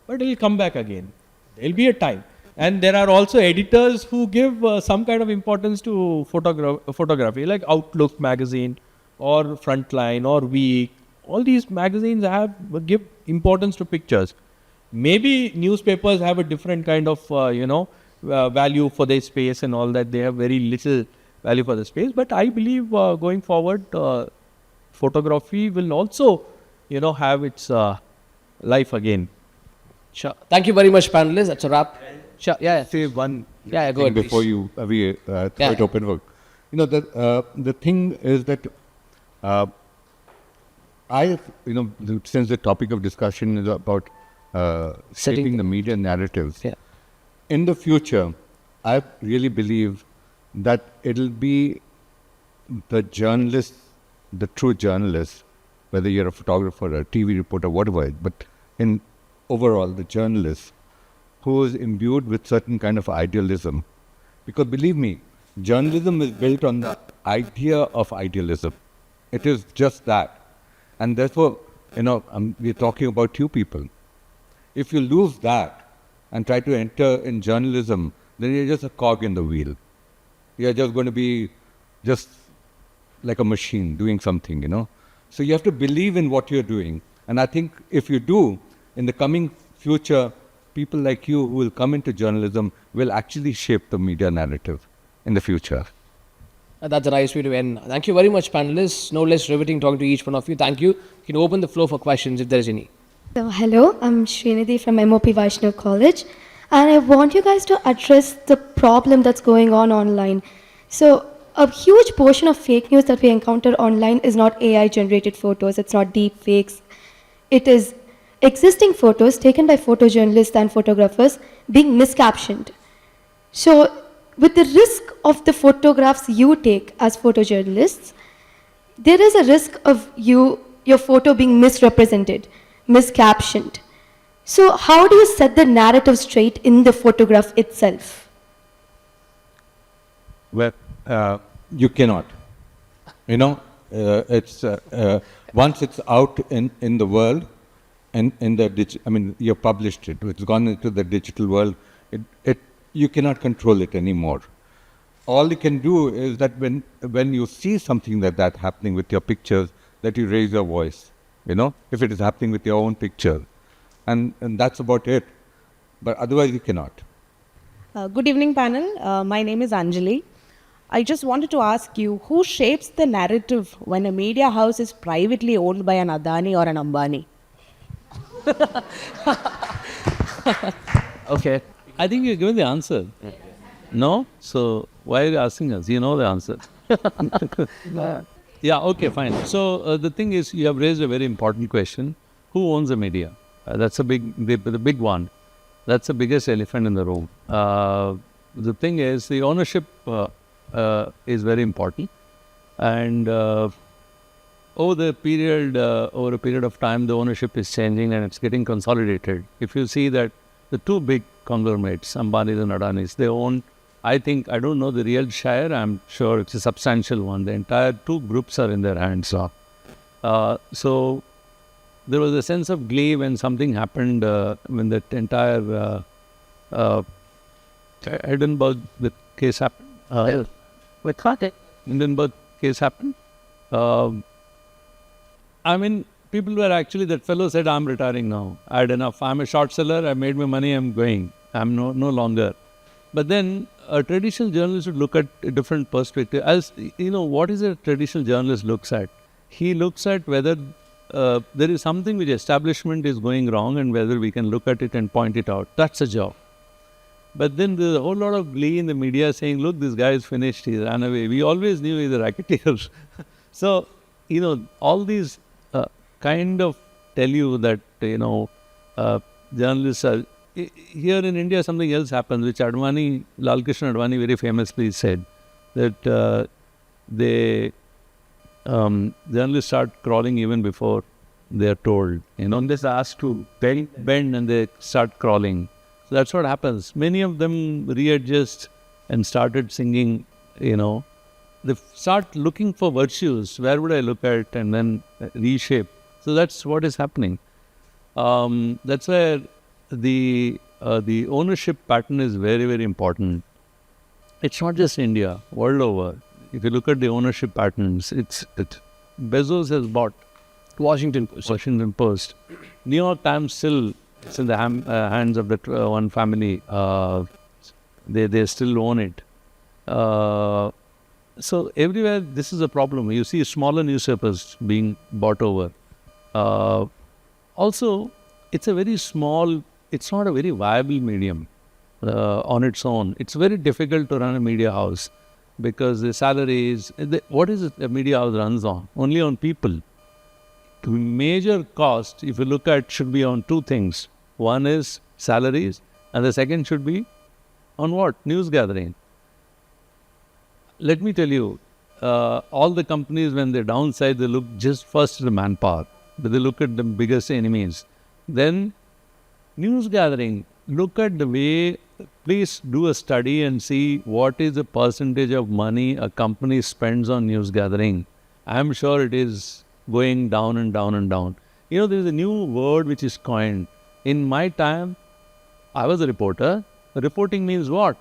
but it will come back again. There will be a time. And there are also editors who give some kind of importance to photography, like Outlook magazine or Frontline or Week. All these magazines give importance to pictures. Maybe newspapers have a different kind of value for their space and all that. They have very little value for the space. But I believe going forward, photography will also have its life again. Sure. Thank you very much, panelists. That's a wrap. Sure. Yeah. Say one Yeah, go thing ahead, before please. we throw Yeah. it open work. The thing is that since the topic of discussion is about shaping the media narratives, Yeah. in the future, I really believe that it'll be the journalist, the true journalist, whether you're a photographer, a TV reporter, whatever, but in overall, the journalist who is imbued with certain kind of idealism. Because believe me, journalism is built on the idea of idealism. It is just that. And therefore, we're talking about two people. If you lose that and try to enter in journalism, then you're just a cog in the wheel. You're just going to be just like a machine doing something. So you have to believe in what you're doing. And I think if you do, in the coming future, people like you who will come into journalism will actually shape the media narrative in the future. That's a nice way to end. Thank you very much, panelists. No less riveting talking to each one of you. Thank you. You can open the floor for questions if there is any. So, hello, I'm Srinivas from MOP Vaishna College, and I want you guys to address the problem that's going on online. So, a huge portion of fake news that we encounter online is not AI generated photos, it's not deep fakes. It is existing photos taken by photojournalists and photographers being miscaptioned. So, with the risk of the photographs you take as photojournalists, there is a risk of your photo being misrepresented, miscaptioned. So how do you set the narrative straight in the photograph itself? Well, you cannot. It's once it's out in the world, and you published it. It's gone into the digital world. You cannot control it anymore. All you can do is that when you see something like that happening with your pictures, that you raise your voice. If it is happening with your own picture, and that's about it. But otherwise, you cannot. Good evening, panel. My name is Anjali. I just wanted to ask you, who shapes the narrative when a media house is privately owned by an Adani or an Ambani? Okay. I think you're given the answer. No? So why are you asking us? You know the answer. Yeah, okay, fine. So the thing is, you have raised a very important question. Who owns the media? That's the big one. That's the biggest elephant in the room. The thing is, the ownership is very important. And over a period of time, the ownership is changing and it's getting consolidated. If you see that the two big conglomerates, Ambanis and Adanis, they own, I don't know the real share, I'm sure it's a substantial one. The entire two groups are in their hands. So there was a sense of glee when something happened, when that entire Edinburgh case happened. Edinburgh case happened. People were actually, that fellow said, I'm retiring now. I had enough. I'm a short seller. I made my money. I'm going. I'm no longer. But then a traditional journalist would look at a different perspective. As what is a traditional journalist looks at? He looks at whether there is something which establishment is going wrong and whether we can look at it and point it out. That's a job. But then there's a whole lot of glee in the media saying, look, this guy is finished, he ran away. We always knew he's a racketeer. So, all these kind of tell you that, journalists are... Here in India, something else happens, which Lal Krishna Advani very famously said, that journalists start crawling even before they are told. They asked to bend and they start crawling. So that's what happens. Many of them readjust and started singing, they start looking for virtues. Where would I look at? And then reshape. So that's what is happening. That's where the ownership pattern is very, very important. It's not just India, world over. If you look at the ownership patterns, Bezos has bought Washington Post. New York Times still it's in the hands of that one family. They still own it. So everywhere this is a problem. You see smaller newspapers being bought over. Also, it's a very small. It's not a very viable medium on its own. It's very difficult to run a media house because the salaries. What is it a media house runs on? Only on people. The major cost, if you look at, should be on two things. One is salaries, and the second should be on what? News gathering. Let me tell you, all the companies, when they downsize, they look just first at the manpower. But they look at the biggest enemies. Then, news gathering. Look at the way, please do a study and see what is the percentage of money a company spends on news gathering. I am sure it is going down and down and down. There is a new word which is coined. In my time, I was a reporter. Reporting means what?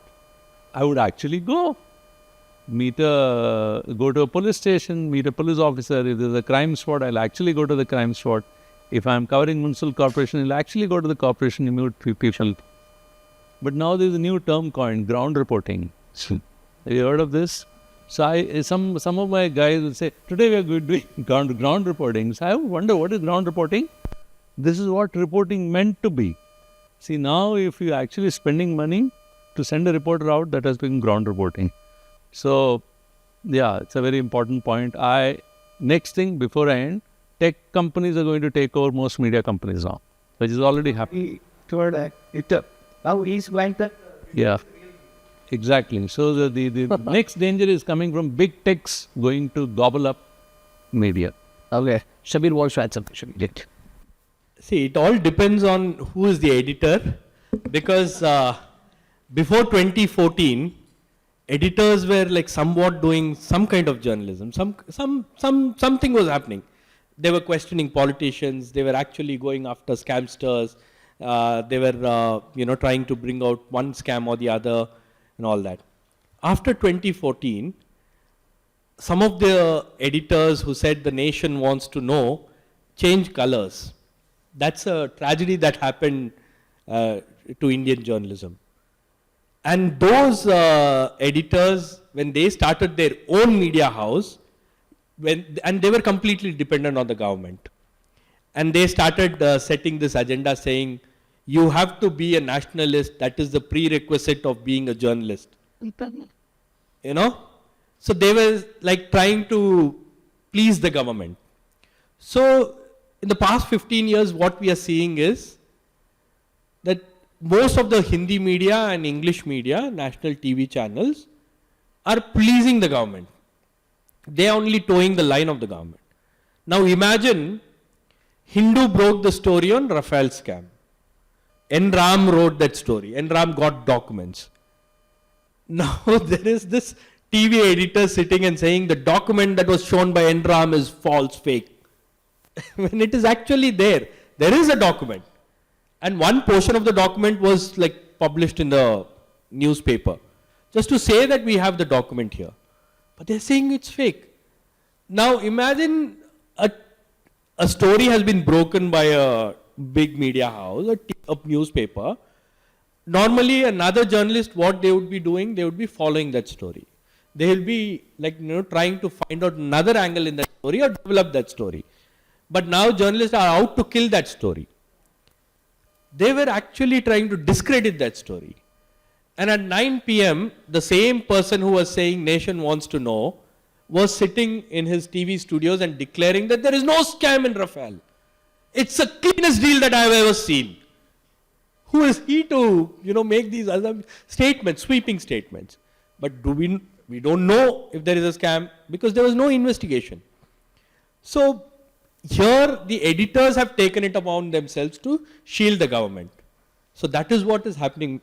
I would actually go to a police station, meet a police officer. If there's a crime spot, I'll actually go to the crime spot. If I'm covering municipal corporation, I'll actually go to the corporation and meet people. But now there's a new term coined, ground reporting. Have you heard of this? So some of my guys will say, today we are doing ground reporting. So I wonder, what is ground reporting? This is what reporting meant to be. See, now if you're actually spending money to send a reporter out, that has been ground reporting. So, yeah, it's a very important point. Next thing, before I end, tech companies are going to take over most media companies now, which is already happening. Yeah, exactly. So the next danger is coming from big techs going to gobble up media. Okay. Shabbir wants to add something. See, it all depends on who is the editor, because before 2014, editors were like somewhat doing some kind of journalism. Something was happening. They were questioning politicians. They were actually going after scamsters. They were, trying to bring out one scam or the other and all that. After 2014, some of the editors who said the nation wants to know changed colors. That's a tragedy that happened to Indian journalism. And those editors, when they started their own media house, and they were completely dependent on the government. And they started setting this agenda saying, you have to be a nationalist, that is the prerequisite of being a journalist. So they were like trying to please the government. So in the past 15 years, what we are seeing is that most of the Hindi media and English media, national TV channels, are pleasing the government. They are only towing the line of the government. Now imagine, Hindu broke the story on Rafael scam. N. Ram wrote that story. N. Ram got documents. Now there is this TV editor sitting and saying the document that was shown by N. Ram is false, fake. When it is actually there. There is a document. And one portion of the document was like published in the newspaper. Just to say that we have the document here. But they're saying it's fake. Now imagine a story has been broken by a big media house, a newspaper. Normally another journalist, what they would be doing, they would be following that story. They will be like, trying to find out another angle in that story or develop that story. But now journalists are out to kill that story. They were actually trying to discredit that story. And at 9 p.m., the same person who was saying nation wants to know was sitting in his TV studios and declaring that there is no scam in Rafale. It's the cleanest deal that I've ever seen. Who is he to, make these other statements, sweeping statements? But we don't know if there is a scam because there was no investigation. So here the editors have taken it upon themselves to shield the government. So that is what is happening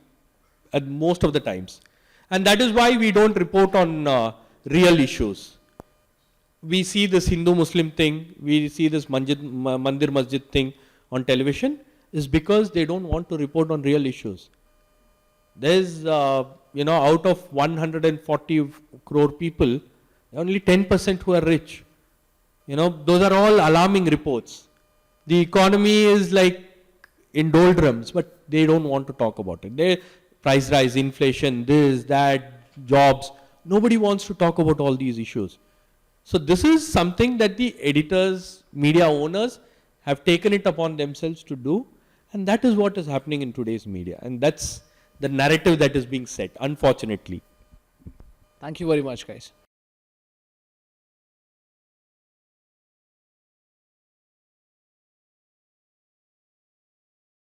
at most of the times. And that is why we don't report on real issues. We see this Hindu-Muslim thing, we see this Mandir Masjid thing on television, is because they don't want to report on real issues. There's, out of 140 crore people, only 10% who are rich. Those are all alarming reports. The economy is like in doldrums, but they don't want to talk about it. Price rise, inflation, this, that, jobs. Nobody wants to talk about all these issues. So this is something that the editors, media owners have taken it upon themselves to do. And that is what is happening in today's media. And that's the narrative that is being set, unfortunately. Thank you very much, guys.